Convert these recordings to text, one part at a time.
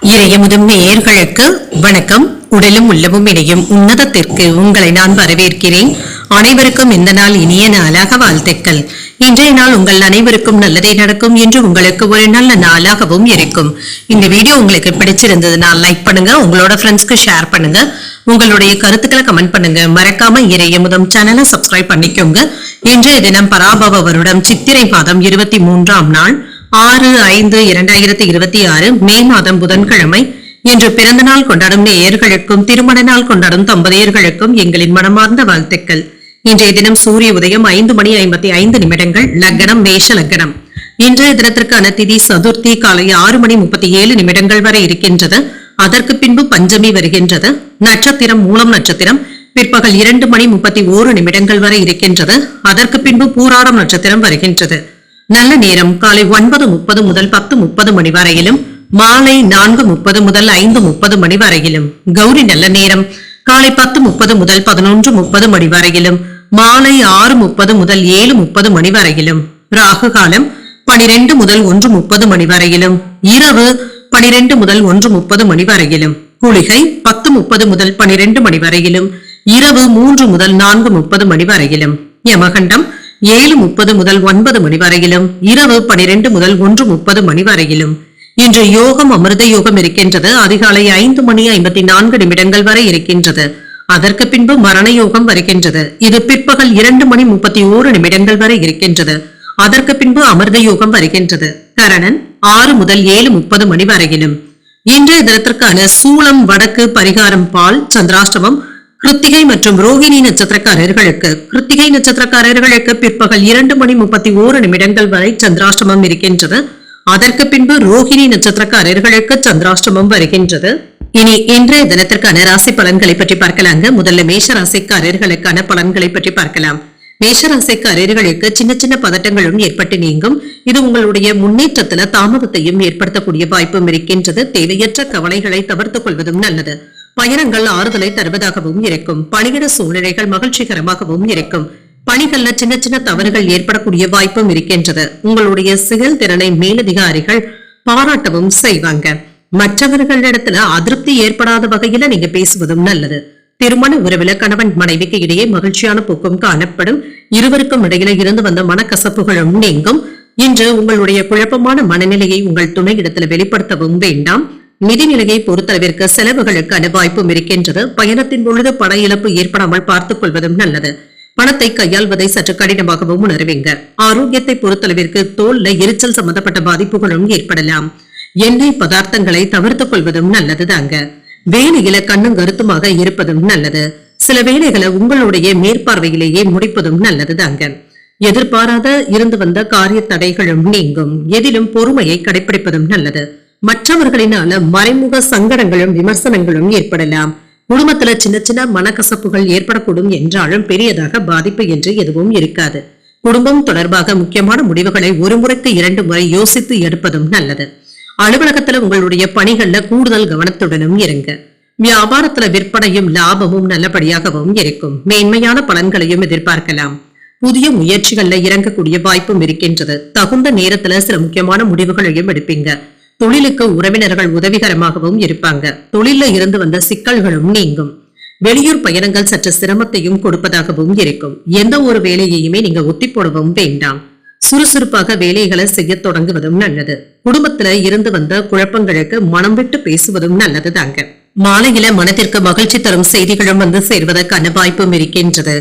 இறையமுதும் நேயர்களுக்கு வணக்கம். உடலும் உள்ளமும் இணையும் உன்னதத்திற்கு உங்களை நான் வரவேற்கிறேன். அனைவருக்கும் இந்த நாள் இனிய நாளாக வாழ்த்துக்கள். இன்றைய நாள் உங்கள் அனைவருக்கும் நல்லதே நடக்கும் என்று உங்களுக்கு ஒரு நல்ல நாளாகவும் இருக்கும். இந்த வீடியோ உங்களுக்கு பிடிச்சிருந்ததுன்னா லைக் பண்ணுங்க, உங்களோட ஃப்ரெண்ட்ஸ்க்கு ஷேர் பண்ணுங்க, உங்களுடைய கருத்துக்களை கமெண்ட் பண்ணுங்க. மறக்காம இறையமுதம் சேனலை சப்ஸ்கிரைப் பண்ணிக்கோங்க. இன்றைய தினம் பராபவ வருடம் சித்திரை மாதம் 23ஆம் நாள் 6/5/2026 மே மாதம் புதன்கிழமை. இன்று பிறந்த நாள் கொண்டாடும் நேயர்களுக்கும் திருமண நாள் கொண்டாடும் தம்பதியர்களுக்கும் எங்களின் மனமார்ந்த வாழ்த்துக்கள். இன்றைய தினம் சூரிய உதயம் 5:55 லக்னம் மேஷ லக்னம். இன்றைய தினத்திற்கான திதி சதுர்த்தி காலை 6:37 வரை இருக்கின்றது. அதற்கு பின்பு பஞ்சமி வருகின்றது. நட்சத்திரம் மூலம் நட்சத்திரம் பிற்பகல் 2:31 வரை இருக்கின்றது. அதற்கு பின்பு பூராடம் நட்சத்திரம் வருகின்றது. நல்ல நேரம் காலை 9:30 முதல் 10:30 மணி வரையிலும், மாலை 4:30 முதல் 5:30 மணி வரையிலும். கௌரி நல்ல நேரம் காலை 10:30 முதல் 11:30 மணி வரையிலும், மாலை 6:30 முதல் 7:30 மணி வரையிலும். ராகு காலம் 12 முதல் 1:30 மணி வரையிலும், இரவு 12 முதல் 1:30 மணி வரையிலும். குளிகை 10:30 முதல் 12 மணி வரையிலும், இரவு 3 முதல் 4:30 மணி வரையிலும். யமகண்டம் 7:30 முதல் 9 மணி வரையிலும், இரவு 12 முதல் 1:30 மணி வரையிலும். இன்று யோகம் அமிர்த யோகம் இருக்கின்றது. அதிகாலை 5:54 வரை இருக்கின்றது. அதற்கு பின்பு மரண யோகம் வருகின்றது. இது பிற்பகல் 2:31 வரை இருக்கின்றது. அதற்கு பின்பு அமிர்த யோகம் வருகின்றது. கரணன் 6 முதல் 7:30 மணி வரையிலும். இன்றைய தினத்திற்கான சூளம் வடக்கு, பரிகாரம் பால், சந்திராஷ்டமம் கிருத்திகை மற்றும் ரோகிணி நட்சத்திரக்காரர்களுக்கு. கிருத்திகை நட்சத்திரக்காரர்களுக்கு பிற்பகல் 2:31 வரை சந்திராஷ்டமம் இருக்கின்றது. அதற்கு பின்பு ரோகிணி நட்சத்திரக்காரர்களுக்கு சந்திராஷ்டமம் வருகின்றது. இனி இன்றைய தினத்திற்கான ராசி பலன்களை பற்றி பார்க்கலாங்க. முதல்ல மேஷ ராசிக்காரர்களுக்கான பலன்களை பற்றி பார்க்கலாம். மேஷராசிக்காரர்களுக்கு சின்ன சின்ன பதட்டங்களும் ஏற்பட்டு நீங்கும். இது உங்களுடைய முன்னேற்றத்துல தாமதத்தையும் ஏற்படுத்தக்கூடிய வாய்ப்பும் இருக்கின்றது. தேவையற்ற கவலைகளை தவிர்த்துக் கொள்வதும் நல்லது. பயணங்கள் ஆறுதலை தருவதாகவும் இருக்கும். பணியிட சூழ்நிலைகள் மகிழ்ச்சிகரமாகவும் இருக்கும். பணிகள்ல சின்ன சின்ன தவறுகள் ஏற்படக்கூடிய வாய்ப்பும் இருக்கின்றது. உங்களுடைய செயல்திறனை மேலதிகாரிகள் பாராட்டவும் செய்வாங்க. மற்றவர்களிடத்துல அதிருப்தி ஏற்படாத வகையில நீங்க பேசுவதும் நல்லது. திருமண உறவில கணவன் மனைவிக்கு இடையே மகிழ்ச்சியான போக்கும் காணப்படும். இருவருக்கும் இடையில இருந்து வந்த மனக்கசப்புகளும் நீங்கும். இன்று உங்களுடைய குழப்பமான மனநிலையை உங்கள் துணை இடத்துல வெளிப்படுத்தவும் வேண்டாம். நிதிநிலையை பொறுத்தளவிற்கு செலவுகளுக்கான வாய்ப்பும் இருக்கின்றது. பயணத்தின் பொழுது பண இழப்பு ஏற்படாமல் பார்த்துக் கொள்வதும் நல்லது. பணத்தை கையாள்வதை சற்று கடினமாகவும் உணர்வீங்க. ஆரோக்கியத்தை பொறுத்தளவிற்கு தோல்ல எரிச்சல் சம்பந்தப்பட்ட பாதிப்புகளும் ஏற்படலாம். எண்ணெய் பதார்த்தங்களை தவிர்த்துக் கொள்வதும் நல்லதுதாங்க. வேலையில கண்ணும் கருத்துமாக இருப்பதும் நல்லது. சில வேலைகளை உங்களுடைய மேற்பார்வையிலேயே முடிப்பதும் நல்லதுதாங்க. எதிர்பாராத இருந்து வந்த காரிய தடைகளும் நீங்கும். எதிலும் பொறுமையை கடைபிடிப்பதும் நல்லது. மற்றவர்களினால மறைமுக சங்கடங்களும் விமர்சனங்களும் ஏற்படலாம். குடும்பத்துல சின்ன சின்ன மனக்கசப்புகள் ஏற்படக்கூடும் என்றாலும் பெரியதாக பாதிப்பு என்று எதுவும் இருக்காது. குடும்பம் தொடர்பாக முக்கியமான முடிவுகளை ஒரு முறைக்கு 2 முறை யோசித்து எடுப்பதும் நல்லது. அலுவலகத்துல உங்களுடைய பணிகள்ல கூடுதல் கவனத்துடனும் இருங்க. வியாபாரத்துல விற்பனையும் லாபமும் நல்லபடியாகவும் இருக்கும். மேன்மையான பலன்களையும் எதிர்பார்க்கலாம். புதிய முயற்சிகள்ல இறங்கக்கூடிய வாய்ப்பும் இருக்கின்றது. தகுந்த நேரத்துல சில முக்கியமான முடிவுகளையும் எடுப்பீங்க. தொழிலுக்கு உறவினர்கள் உதவிகரமாகவும் இருப்பாங்க. தொழில இருந்து வந்த சிக்கல்களும் நீங்கும். வெளியூர் பயணங்கள் சற்று சிரமத்தையும் கொடுப்பதாகவும் இருக்கும். எந்த ஒரு வேலையையுமே நீங்க ஒத்தி போடவும் வேண்டாம். சுறுசுறுப்பாக வேலைகளை செய்ய தொடங்குவதும் நல்லது. குடும்பத்துல இருந்து வந்த குழப்பங்களுக்கு மனம் விட்டு பேசுவதும் நல்லது தாங்க. மாலையில மனதிற்கு மகிழ்ச்சி தரும் செய்திகளும் வந்து சேர்வதற்கான வாய்ப்பும் இருக்கின்றது.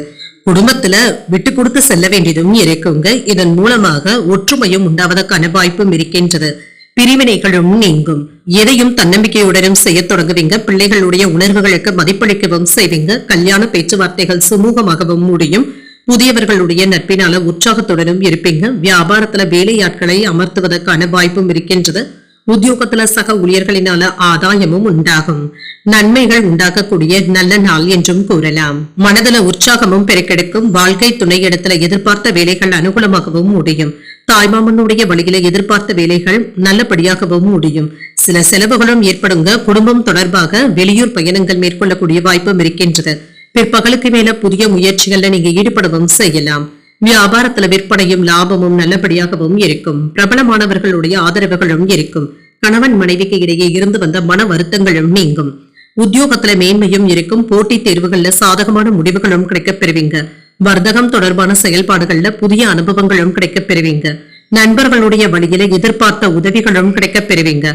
குடும்பத்துல விட்டு கொடுத்து செல்ல வேண்டியதும் இருக்குங்க. இதன் மூலமாக ஒற்றுமையும் உண்டாவதற்கான வாய்ப்பும் இருக்கின்றது. பிரிவினைகளும் நீங்கும். எதையும் தன்னம்பிக்கையுடனும் செய்ய தொடங்குவீங்க. பிள்ளைகளுடைய உணர்வுகளுக்கு மதிப்பளிக்கவும் செய்வீங்க. கல்யாண பேச்சுவார்த்தைகள் சுமூகமாகவும் முடியும். புதியவர்களுடைய நட்பினால உற்சாகத்துடனும் இருப்பீங்க. வியாபாரத்துல வேலையாட்களை அமர்த்துவதற்கான வாய்ப்பும் இருக்கின்றது. உத்தியோகத்துல சக ஊழியர்களினால ஆதாயமும் உண்டாகும். நன்மைகள் உண்டாக்கக்கூடிய நல்ல நாள் என்றும் கூறலாம். மனதில உற்சாகமும் பெருக்கெடுக்கும். வாழ்க்கை துணை இடத்துல எதிர்பார்த்த வேலைகள் அனுகூலமாகவும் முடியும். தாய்மாமனுடைய வழியில எதிர்பார்த்த வேலைகள் நல்லபடியாகவும் முடியும். சில செலவுகளும் ஏற்படுங்க. குடும்பம் தொடர்பாக வெளியூர் பயணங்கள் மேற்கொள்ளக்கூடிய வாய்ப்பும் இருக்கின்றது. பிற்பகலுக்கு மேல புதிய முயற்சிகள்ல நீங்க ஈடுபடவும் செய்யலாம். வியாபாரத்துல விற்பனையும் லாபமும் நல்லபடியாகவும் இருக்கும். பிரபலமானவர்களுடைய ஆதரவுகளும் இருக்கும். கணவன் மனைவிக்கு இடையே இருந்து வந்த மன வருத்தங்களும் நீங்கும். உத்தியோகத்துல மேன்மையும் இருக்கும். போட்டித் தேர்வுகள்ல சாதகமான முடிவுகளும் கிடைக்கப் பெறுவீங்க. வர்த்தகம் தொடர்பான செயல்பாடுகள்ல புதிய அனுபவங்களும் கிடைக்கப் பெறுவீங்க. நண்பர்களுடைய வழியில எதிர்பார்த்த உதவிகளும் கிடைக்கப் பெறுவீங்க.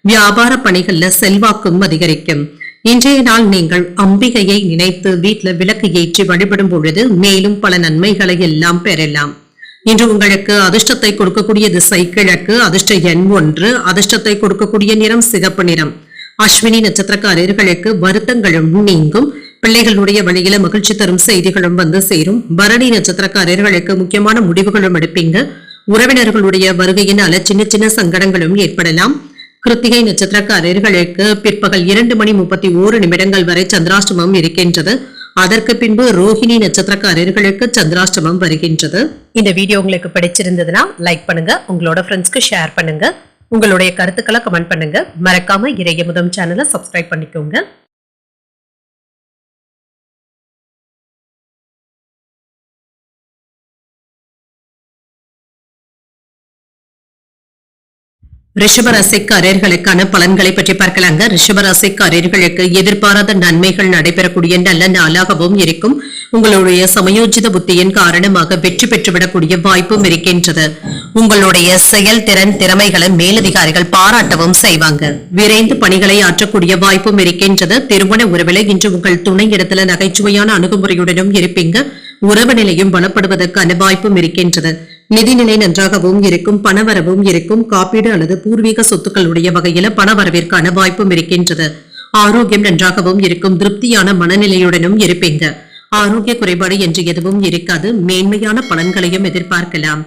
வியாபார பணிகள்ல செல்வாக்கும் அதிகரிக்கும். இன்றைய நாள் நீங்கள் அம்பிகையை நினைத்து வீட்டுல விளக்கு ஏற்றி வழிபடும் பொழுது மேலும் பல நன்மைகளை எல்லாம் பெறலாம். இன்று உங்களுக்கு அதிர்ஷ்டத்தை கொடுக்கக்கூடிய திசை கிழக்கு. அதிர்ஷ்ட எண் 1. அதிர்ஷ்டத்தை கொடுக்கக்கூடிய நிறம் சிகப்பு நிறம். அஸ்வினி நட்சத்திரக்காரர்களுக்கு வருத்தங்களும் நீங்கும். பிள்ளைகளுடைய வழியில மகிழ்ச்சி தரும் செய்திகளும் வந்து சேரும். பரணி நட்சத்திரக்காரர்களுக்கு முக்கியமான முடிவுகளும் எடுப்பீங்க. உறவினர்களுடைய வருகையினால சின்ன சின்ன சங்கடங்களும் ஏற்படலாம். கிருத்திகை நட்சத்திரக்காரர்களுக்கு பிற்பகல் 2:31 வரை சந்திராஷ்டமம் இருக்கின்றது. அதற்கு பின்பு ரோஹிணி நட்சத்திரக்காரர்களுக்கு சந்திராஷ்டமம் வருகின்றது. இந்த வீடியோ உங்களுக்கு பிடிச்சிருந்ததுன்னா லைக் பண்ணுங்க, உங்களோட ஃப்ரெண்ட்ஸ்க்கு ஷேர் பண்ணுங்க, உங்களுடைய கருத்துக்களை கமெண்ட் பண்ணுங்க. மறக்காம இறையமுதம் சேனலை சப்ஸ்கிரைப் பண்ணிக்கோங்க. ரிஷபராசிக்காரர்களுக்கான பலன்களை பற்றி பார்க்கலாங்க. ரிஷபராசிக்காரர்களுக்கு எதிர்பாராத நன்மைகள் நடைபெறக்கூடிய நல்ல நாளாகவும் இருக்கும். உங்களுடைய சமயோஜித புத்தியின் காரணமாக வெற்றி பெற்றுவிடக்கூடிய வாய்ப்பும் இருக்கின்றது. உங்களுடைய செயல்திறன் திறமைகளை மேலதிகாரிகள் பாராட்டவும் செய்வாங்க. விரைந்து பணிகளை ஆற்றக்கூடிய வாய்ப்பும் இருக்கின்றது. திருமண உறவில இன்று உங்கள் துணை இடத்துல நகைச்சுவையான அணுகுமுறையுடனும் இருப்பீங்க. உறவு நிலையும் பலப்படுவதற்கான வாய்ப்பும் இருக்கின்றது. நிதிநிலை நன்றாகவும் இருக்கும். பணவரவும் இருக்கும். காப்பீடு அல்லது பூர்வீக சொத்துக்களுடைய வகையில பணவரவிற்கான வாய்ப்பும் இருக்கின்றது. ஆரோக்கியம் நன்றாகவும் இருக்கும். திருப்தியான மனநிலையுடனும் இருப்பீங்க. ஆரோக்கிய குறைபாடு என்று எதுவும் இருக்காது. மேன்மையான பலன்களையும் எதிர்பார்க்கலாம்.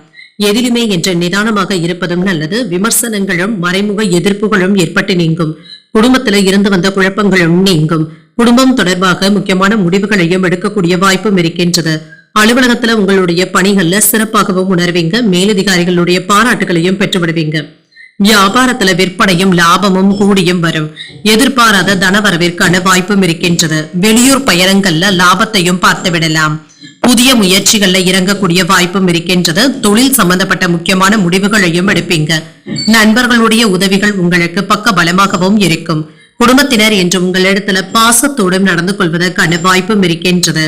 எதிலுமே என்று நிதானமாக இருப்பதும் நல்லது. விமர்சனங்களும் மறைமுக எதிர்ப்புகளும் ஏற்பட்டு நீங்கும். குடும்பத்துல இருந்து வந்த குழப்பங்களும் நீங்கும். குடும்பம் தொடர்பாக முக்கியமான முடிவுகளையும் எடுக்கக்கூடிய வாய்ப்பும் இருக்கின்றது. அலுவலகத்துல உங்களுடைய பணிகள்ல சிறப்பாகவும் உணர்வீங்க. மேலதிகாரிகளுடைய பாராட்டுகளையும் பெற்றுவிடுவீங்க. வியாபாரத்துல விற்பனையும் லாபமும் கூடியும் வரும். எதிர்பாராத தனவரவிற்கான வாய்ப்பும் இருக்கின்றது. வெளியூர் பயணங்கள்ல லாபத்தையும் பார்த்து விடலாம். புதிய முயற்சிகள்ல இறங்கக்கூடிய வாய்ப்பும் இருக்கின்றது. தொழில் சம்பந்தப்பட்ட முக்கியமான முடிவுகளையும் எடுப்பீங்க. நண்பர்களுடைய உதவிகள் உங்களுக்கு பக்க பலமாகவும் இருக்கும். குடும்பத்தினர் என்று உங்களிடத்துல பாசத்தோடும் நடந்து கொள்வதற்கான வாய்ப்பும் இருக்கின்றது.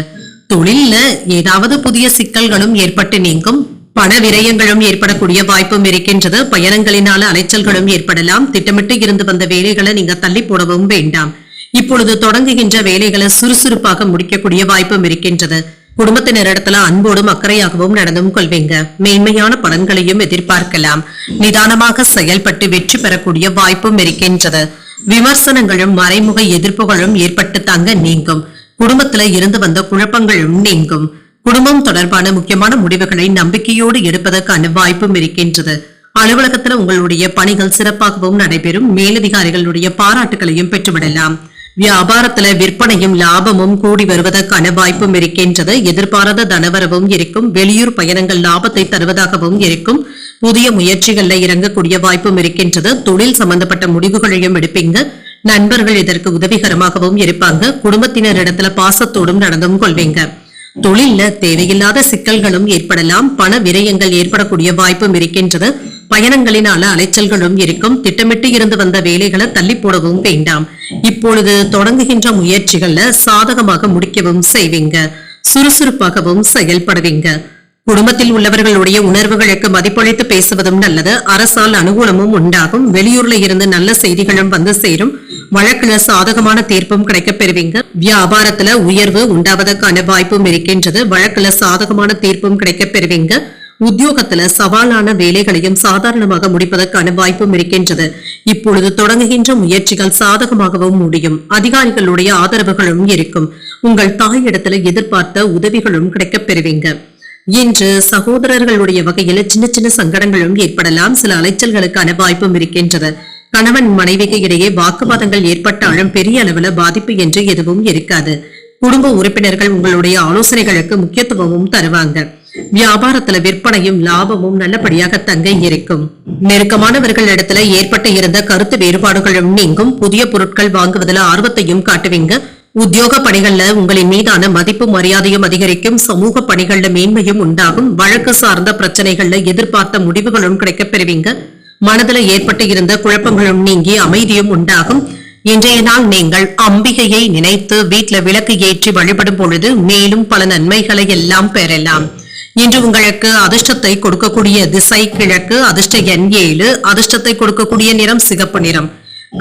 தொழில்ல ஏதாவது புதிய சிக்கல்களும் ஏற்பட்டு நீங்கும். பண விரயங்களும் ஏற்படக்கூடிய வாய்ப்பும் இருக்கின்றது. பயணங்களினால அலைச்சல்களும் ஏற்படலாம். திட்டமிட்டு இருந்து வந்த வேலைகளை நீங்க தள்ளி போடவும் வேண்டாம். இப்பொழுது தொடங்குகின்ற வேலைகளை சுறுசுறுப்பாக முடிக்கக்கூடிய வாய்ப்பும் இருக்கின்றது. குடும்பத்தினரிடத்துல அன்போடும் அக்கறையாகவும் நடந்தும் கொள்வீங்க. மேன்மையான பலன்களையும் எதிர்பார்க்கலாம். நிதானமாக செயல்பட்டு வெற்றி பெறக்கூடிய வாய்ப்பும் இருக்கின்றது. விமர்சனங்களும் மறைமுக எதிர்ப்புகளும் ஏற்பட்டு தாங்க நீங்கும். குடும்பத்துல இருந்து வந்த குழப்பங்களும் நீங்கும். குடும்பம் தொடர்பான முக்கியமான முடிவுகளை நம்பிக்கையோடு எடுப்பதற்கான வாய்ப்பும் இருக்கின்றது. அலுவலகத்துல உங்களுடைய பணிகள் சிறப்பாகவும் நடைபெறும். மேலதிகாரிகளுடைய பாராட்டுகளையும் பெற்றுவிடலாம். வியாபாரத்துல விற்பனையும் லாபமும் கூடி வருவதற்கான வாய்ப்பும் இருக்கின்றது. எதிர்பாராத தனவரவும் இருக்கும். வெளியூர் பயணங்கள் லாபத்தை தருவதாகவும் இருக்கும். புதிய முயற்சிகள்ல இறங்கக்கூடிய வாய்ப்பும் இருக்கின்றது. தொழில் சம்பந்தப்பட்ட முடிவுகளையும் எடுப்பீங்க. நண்பர்கள் இதற்கு உதவிகரமாகவும் இருப்பாங்க. குடும்பத்தினரிடத்துல பாசத்தோடும் நடந்தும் கொள்வீங்க. தொழில்ல தேவையில்லாத சிக்கல்களும் ஏற்படலாம். பண விரயங்கள் ஏற்படக்கூடிய வாய்ப்பும் இருக்கின்றது. பயணங்களினால அலைச்சல்களும் இருக்கும். திட்டமிட்டு இருந்து வந்த வேலைகளை தள்ளி போடவும் வேண்டாம். இப்பொழுது தொடங்குகின்ற முயற்சிகள்ல சாதகமாக முடிக்கவும் செய்வீங்க. சுறுசுறுப்பாகவும் செயல்படுவீங்க. குடும்பத்தில் உள்ளவர்களுடைய உணர்வுகளுக்கு மதிப்பளித்து பேசுவதும் நல்லது. அரசால் அனுகூலமும் உண்டாகும். வெளியூர்ல இருந்து நல்ல செய்திகளும் வந்து சேரும். வழக்குல சாதகமான தீர்ப்பும் கிடைக்கப் பெறுவீங்க. வியாபாரத்துல உயர்வு உண்டாவதற்கான வாய்ப்பும் இருக்கின்றது. வழக்குல சாதகமான தீர்ப்பும் கிடைக்கப் பெறுவீங்க. உத்தியோகத்துல சவாலான வேலைகளையும் சாதாரணமாக முடிப்பதற்கான வாய்ப்பும் இருக்கின்றது. இப்பொழுது தொடங்குகின்ற முயற்சிகள் சாதகமாகவும் முடியும். அதிகாரிகளுடைய ஆதரவுகளும் இருக்கும். உங்கள் தாயிடத்துல எதிர்பார்த்த உதவிகளும் கிடைக்கப் பெறுவீங்க. இன்று சகோதரர்களுடைய வகையில சின்ன சின்ன சங்கடங்களும் ஏற்படலாம். சில அலைச்சல்களுக்கான வாய்ப்பும் இருக்கின்றது. கணவன் மனைவிக்கு இடையே வாக்குவாதங்கள் ஏற்பட்டாலும் பெரிய அளவுல பாதிப்பு என்று எதுவும் இருக்காது. குடும்ப உறுப்பினர்கள் உங்களுடைய ஆலோசனைகளுக்கு முக்கியத்துவமும் தருவாங்க. வியாபாரத்துல விற்பனையும் லாபமும் நல்லபடியாக தங்க இருக்கும். நெருக்கமானவர்கள் இடத்துல ஏற்பட்டு இருந்த கருத்து வேறுபாடுகளும் நீங்கும். புதிய பொருட்கள் வாங்குவதில் ஆர்வத்தையும் காட்டுவீங்க. உத்தியோக பணிகள்ல உங்களின் மீதான மதிப்பு மரியாதையும் அதிகரிக்கும். சமூக பணிகள்ல மேன்மையும் உண்டாகும். வழக்கு சார்ந்த பிரச்சனைகள்ல எதிர்பார்த்த முடிவுகளும் கிடைக்கப் பெறுவீங்க. மனதில் ஏற்பட்டு இருந்த குழப்பங்களும் நீங்கி அமைதியும் உண்டாகும். இன்றைய நாள் நீங்கள் அம்பிகையை நினைத்து வீட்டுல விளக்கு ஏற்றி வழிபடும் பொழுது மேலும் பல நன்மைகளை எல்லாம் பெறலாம். இன்று உங்களுக்கு அதிர்ஷ்டத்தை கொடுக்கக்கூடிய திசை கிழக்கு, அதிர்ஷ்ட எண் 7, அதிர்ஷ்டத்தை கொடுக்கக்கூடிய நிறம் சிகப்பு நிறம்.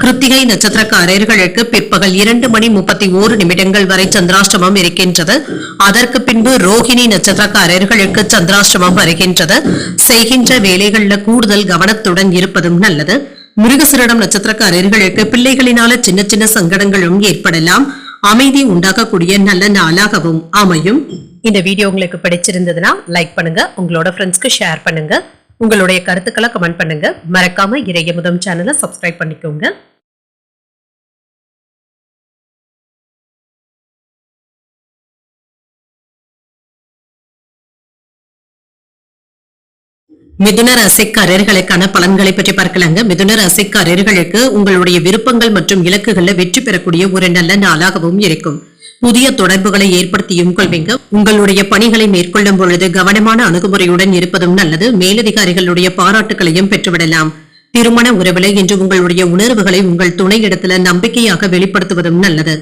கிருத்திகை நட்சத்திரக்காரர்களுக்கு பிற்பகல் 2:31 வரை சந்திராஷ்டமம் இருக்கின்றது. அதற்கு பின்பு ரோஹிணி நட்சத்திரக்காரர்களுக்கு சந்திராஷ்டமம் வருகின்றது. செய்கின்ற வேலைகள்ல கூடுதல் கவனத்துடன் இருப்பதும் நல்லது. மிருகசீரிடம் நட்சத்திரக்காரர்களுக்கு பிள்ளைகளினால சின்ன சின்ன சங்கடங்களும் ஏற்படலாம். அமைதி உண்டாக்கக்கூடிய நல்ல நாளாகவும் அமையும். இந்த வீடியோ உங்களுக்கு பிடிச்சிருந்ததுன்னா லைக் பண்ணுங்க, உங்களோட ஃப்ரெண்ட்ஸ்க்கு ஷேர் பண்ணுங்க, உங்களுடைய கருத்துக்களை கமெண்ட் பண்ணுங்க. மறக்காம இறையமுதம் சேனலை சப்ஸ்கிரைப் பண்ணிக்கோங்க. மிதுன ராசிக்காரர்களுக்கான பலன்களை பற்றி பார்க்கலாங்க. மிதுன ராசிக்காரர்களுக்கு உங்களுடைய விருப்பங்கள் மற்றும் இலக்குகள்ல வெற்றி பெறக்கூடிய ஒரு நல்ல நாளாகவும் இருக்கும். புதிய தொடர்புகளை ஏற்படுத்தியும் கொள்வீங்க. உங்களுடைய பணிகளை மேற்கொள்ளும் பொழுது கவனமான அணுகுமுறையுடன் இருப்பதும் நல்லது. மேலதிகாரிகளுடைய பாராட்டுகளையும் பெற்றுவிடலாம். திருமண உறவுல இன்று உங்களுடைய உணர்வுகளை உங்கள் துணை இடத்துல நம்பிக்கையாக வெளிப்படுத்துவதும் நல்லது.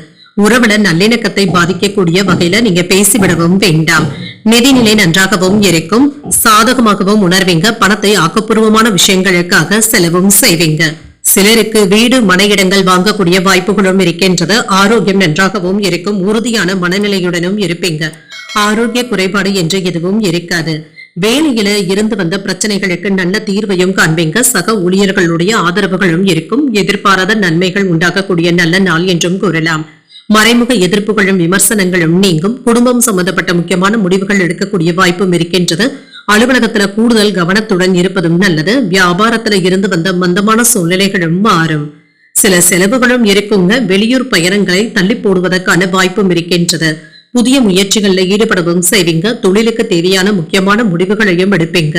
உறவுல நல்லிணக்கத்தை பாதிக்கக்கூடிய வகையில நீங்க பேசிவிடவும் வேண்டாம். நிதிநிலை நன்றாகவும் இருக்கும். சாதகமாகவும் உணர்வீங்க. பணத்தை ஆக்கப்பூர்வமான விஷயங்களுக்காக செலவும் செய்வீங்க. சிலருக்கு வீடு மன இடங்கள் வாங்கக்கூடிய வாய்ப்புகளும் இருக்கின்றது. ஆரோக்கியம் நன்றாகவும் இருக்கும். உறுதியான மனநிலையுடனும் இருப்பீங்க. ஆரோக்கிய குறைபாடு என்று எதுவும் இருக்காது. வேலையில இருந்து வந்த பிரச்சனைகளுக்கு நல்ல தீர்வையும் காண்பீங்க. சக ஊழியர்களுடைய ஆதரவுகளும் இருக்கும். எதிர்பாராத நன்மைகள் உண்டாகக்கூடிய நல்ல நாள் என்றும் கூறலாம். மறைமுக எதிர்ப்புகளும் விமர்சனங்களும் நீங்கும். குடும்பம் சம்பந்தப்பட்ட முக்கியமான முடிவுகள் எடுக்கக்கூடிய வாய்ப்பும் இருக்கின்றது. அலுவலகத்துல கூடுதல் கவனத்துடன் இருப்பதும் நல்லது. வியாபாரத்துல இருந்து வந்த மந்தமான சூழ்நிலைகளும் மாறும். சில செலவுகளும் இருக்குங்க. வெளியூர் பயணங்களை தள்ளி போடுவதற்கான வாய்ப்பும் இருக்கின்றது. புதிய முயற்சிகள்ல ஈடுபடவும் செய்வீங்க. தொழிலுக்கு தேவையான முக்கியமான முடிவுகளையும் எடுப்பீங்க.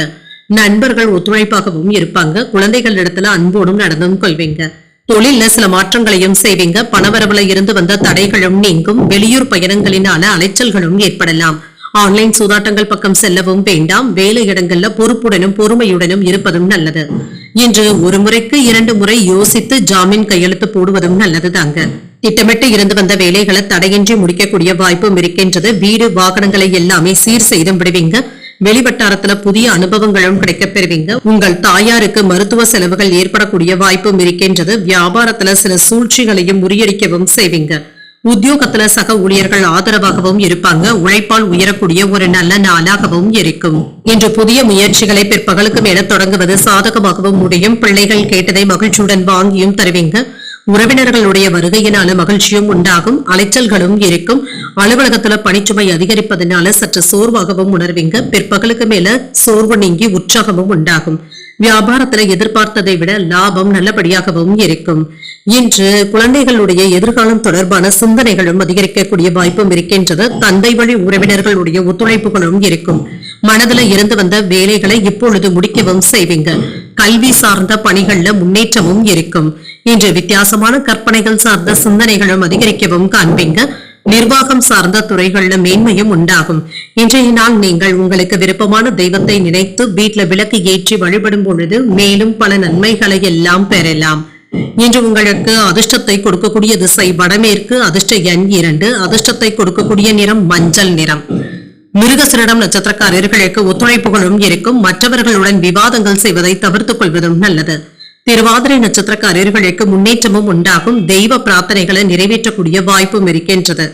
நண்பர்கள் ஒத்துழைப்பாகவும் இருப்பாங்க. குழந்தைகள் இடத்துல அன்போடும் நடந்தும் கொள்வீங்க. தொழில சில மாற்றங்களையும் செய்வீங்க. பணவரவுல இருந்து வந்த தடைகளும் நீங்கும். வெளியூர் பயணங்களினால அலைச்சல்களும் ஏற்படலாம். ஆன்லைன் சூதாட்டங்கள் பக்கம் செல்லவும் வேண்டாம். வேலை இடங்கள்ல பொறுப்புடனும் பொறுமையுடனும் இருப்பதும் நல்லது. இன்று ஒரு முறைக்கு 2 முறை யோசித்து ஜாமீன் கையெழுத்து போடுவதும் நல்லது தாங்க. திட்டமிட்டு இருந்து வந்த வேலைகளை தடையின்றி முடிக்கக்கூடிய வாய்ப்பும் இருக்கின்றது. வீடு வாகனங்களை எல்லாமே சீர் செய்தும் விடுவீங்க. வெளிவட்டாரத்துல புதிய அனுபவங்களும் கிடைக்கப் பெறுவீங்க. உங்கள் தாயாருக்கு மருத்துவ செலவுகள் ஏற்படக்கூடிய வாய்ப்பும் இருக்கின்றது. வியாபாரத்துல சில சூழ்ச்சிகளையும் முறியடிக்கவும் செய்வீங்க. உத்தியோகத்துல சக ஊழியர்கள் ஆதரவாகவும் இருப்பாங்க. உழைப்பால் உயரக்கூடிய ஒரு நல்ல நாளாகவும் இருக்கும். இன்று புதிய முயற்சிகளை பிற்பகலுக்கு மேல தொடங்குவது சாதகமாகவும் முடியும். பிள்ளைகள் கேட்டதை மகிழ்ச்சியுடன் வாங்கியும் தருவீங்க. உறவினர்களுடைய வருகையினால மகிழ்ச்சியும் உண்டாகும். அலைச்சல்களும் இருக்கும். அலுவலகத்துல பணிச்சுமை அதிகரிப்பதனால சற்று சோர்வாகவும் உணர்வீங்க. பிற்பகலுக்கு மேல சோர்வு நீங்கி உற்சாகமும் உண்டாகும். வியாபாரத்துல எதிர்பார்த்ததை விட லாபம் நல்லபடியாகவும் இருக்கும். இன்று குழந்தைகளுடைய எதிர்காலம் தொடர்பான சிந்தனைகளும் அதிகரிக்கக்கூடிய வாய்ப்பும் இருக்கின்றது. தந்தை வழி உறவினர்களுடைய ஒத்துழைப்புகளும் இருக்கும். மனதுல இருந்து வந்த வேலைகளை இப்பொழுது முடிக்கவும் செய்வீங்க. கல்வி சார்ந்த பணிகள்ல முன்னேற்றமும் இருக்கும். இன்று வித்தியாசமான கற்பனைகள் சார்ந்த சிந்தனைகளும் அதிகரிக்கவும் காண்பீங்க. நிர்வாகம் சார்ந்த துறைகள்ல மேன்மையும் உண்டாகும். இன்றைய நாள் நீங்கள் உங்களுக்கு விருப்பமான தெய்வத்தை நினைத்து வீட்டுல விளக்கு ஏற்றி வழிபடும் பொழுது மேலும் பல நன்மைகளை எல்லாம் பெறலாம். இன்று உங்களுக்கு அதிர்ஷ்டத்தை கொடுக்கக்கூடிய திசை வடமேற்கு, அதிர்ஷ்ட எண் 2, அதிர்ஷ்டத்தை கொடுக்கக்கூடிய நிறம் மஞ்சள் நிறம். மிருகசீரிடம் நட்சத்திரக்காரர்களுக்கு ஒத்துழைப்புகளும் இருக்கும். மற்றவர்களுடன் விவாதங்கள் செய்வதை தவிர்த்துக் கொள்வதும் நல்லது. திருவாதிரை நட்சத்திரக்காரர்களுக்கு முன்னேற்றமும் உண்டாகும். தெய்வ பிரார்த்தனைகளை நிறைவேற்றக்கூடிய வாய்ப்பும் இருக்கின்றது.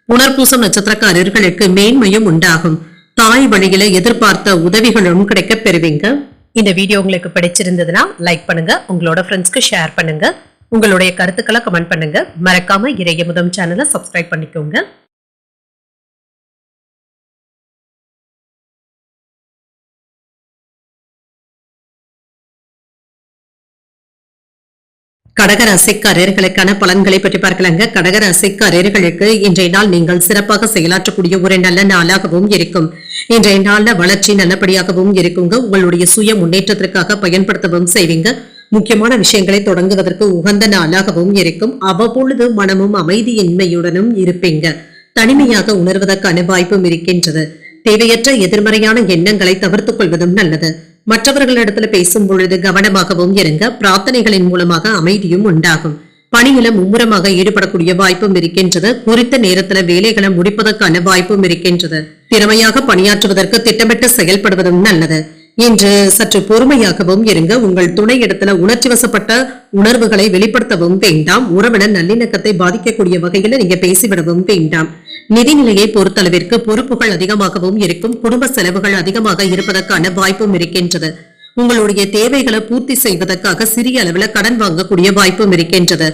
புனர்பூசம் நட்சத்திரக்காரர்களுக்கு மேன்மையும் உண்டாகும். தாய் வழியில எதிர்பார்த்த உதவிகளும் கிடைக்கப் பெறுவீங்க. இந்த வீடியோ உங்களுக்கு பிடிச்சிருந்ததுன்னா லைக் பண்ணுங்க, உங்களோட ஃப்ரெண்ட்ஸ்க்கு ஷேர் பண்ணுங்க, உங்களுடைய கருத்துக்களை கமெண்ட் பண்ணுங்க. மறக்காம இறையமுதம் சேனலை சப்ஸ்கிரைப் பண்ணிக்கோங்க. கடகராசிக்காரர்களுக்கான பலன்களை பற்றி பார்க்கலாங்க. கடகராசிக்காரர்களுக்கு இன்றைய நாள் நீங்கள் சிறப்பாக செயலாற்றக்கூடிய ஒரு நல்ல நாளாகவும் இருக்கும். இன்றைய நாள்ல வளர்ச்சி நல்லபடியாகவும் இருக்குங்க. உங்களுடைய சுய முன்னேற்றத்திற்காக பயன்படுத்தவும் செய்வீங்க. முக்கியமான விஷயங்களை தொடங்குவதற்கு உகந்த நாளாகவும் இருக்கும். அவ்வப்பொழுது மனமும் அமைதியின்மையுடனும் இருப்பீங்க. தனிமையாக உணர்வதற்கான வாய்ப்பும் இருக்கின்றது. தேவையற்ற எதிர்மறையான எண்ணங்களை தவிர்த்துக் கொள்வதும் நல்லது. மற்றவர்களிடத்துல பேசும் பொழுது கவனமாகவும் இருங்க. பிரார்த்தனைகளின் மூலமாக அமைதியும் உண்டாகும். பணியில மும்முரமாக ஈடுபடக்கூடிய வாய்ப்பும் இருக்கின்றது. குறித்த நேரத்துல வேலைகளை முடிப்பதற்கான வாய்ப்பும் இருக்கின்றது. திறமையாக பணியாற்றுவதற்கு திட்டமிட்டு செயல்படுவதும் நல்லது. இன்று சற்று பொறுமையாகவும் இருங்க. உங்கள் துணை இடத்துல உணர்ச்சி வசப்பட்ட உணர்வுகளை வெளிப்படுத்தவும் வேண்டாம். உறவினர் நல்லிணக்கத்தை பாதிக்கக்கூடிய வகையில நீங்க பேசிவிடவும் வேண்டாம். நிதிநிலையை பொறுத்தளவிற்கு பொறுப்புகள் அதிகமாகவும் இருக்கும். குடும்ப செலவுகள் அதிகமாக இருப்பதற்கான வாய்ப்பும் இருக்கின்றது. உங்களுடைய தேவைகளை பூர்த்தி செய்வதற்காக சிறிய அளவுல கடன் வாங்கக்கூடிய வாய்ப்பும் இருக்கின்றது.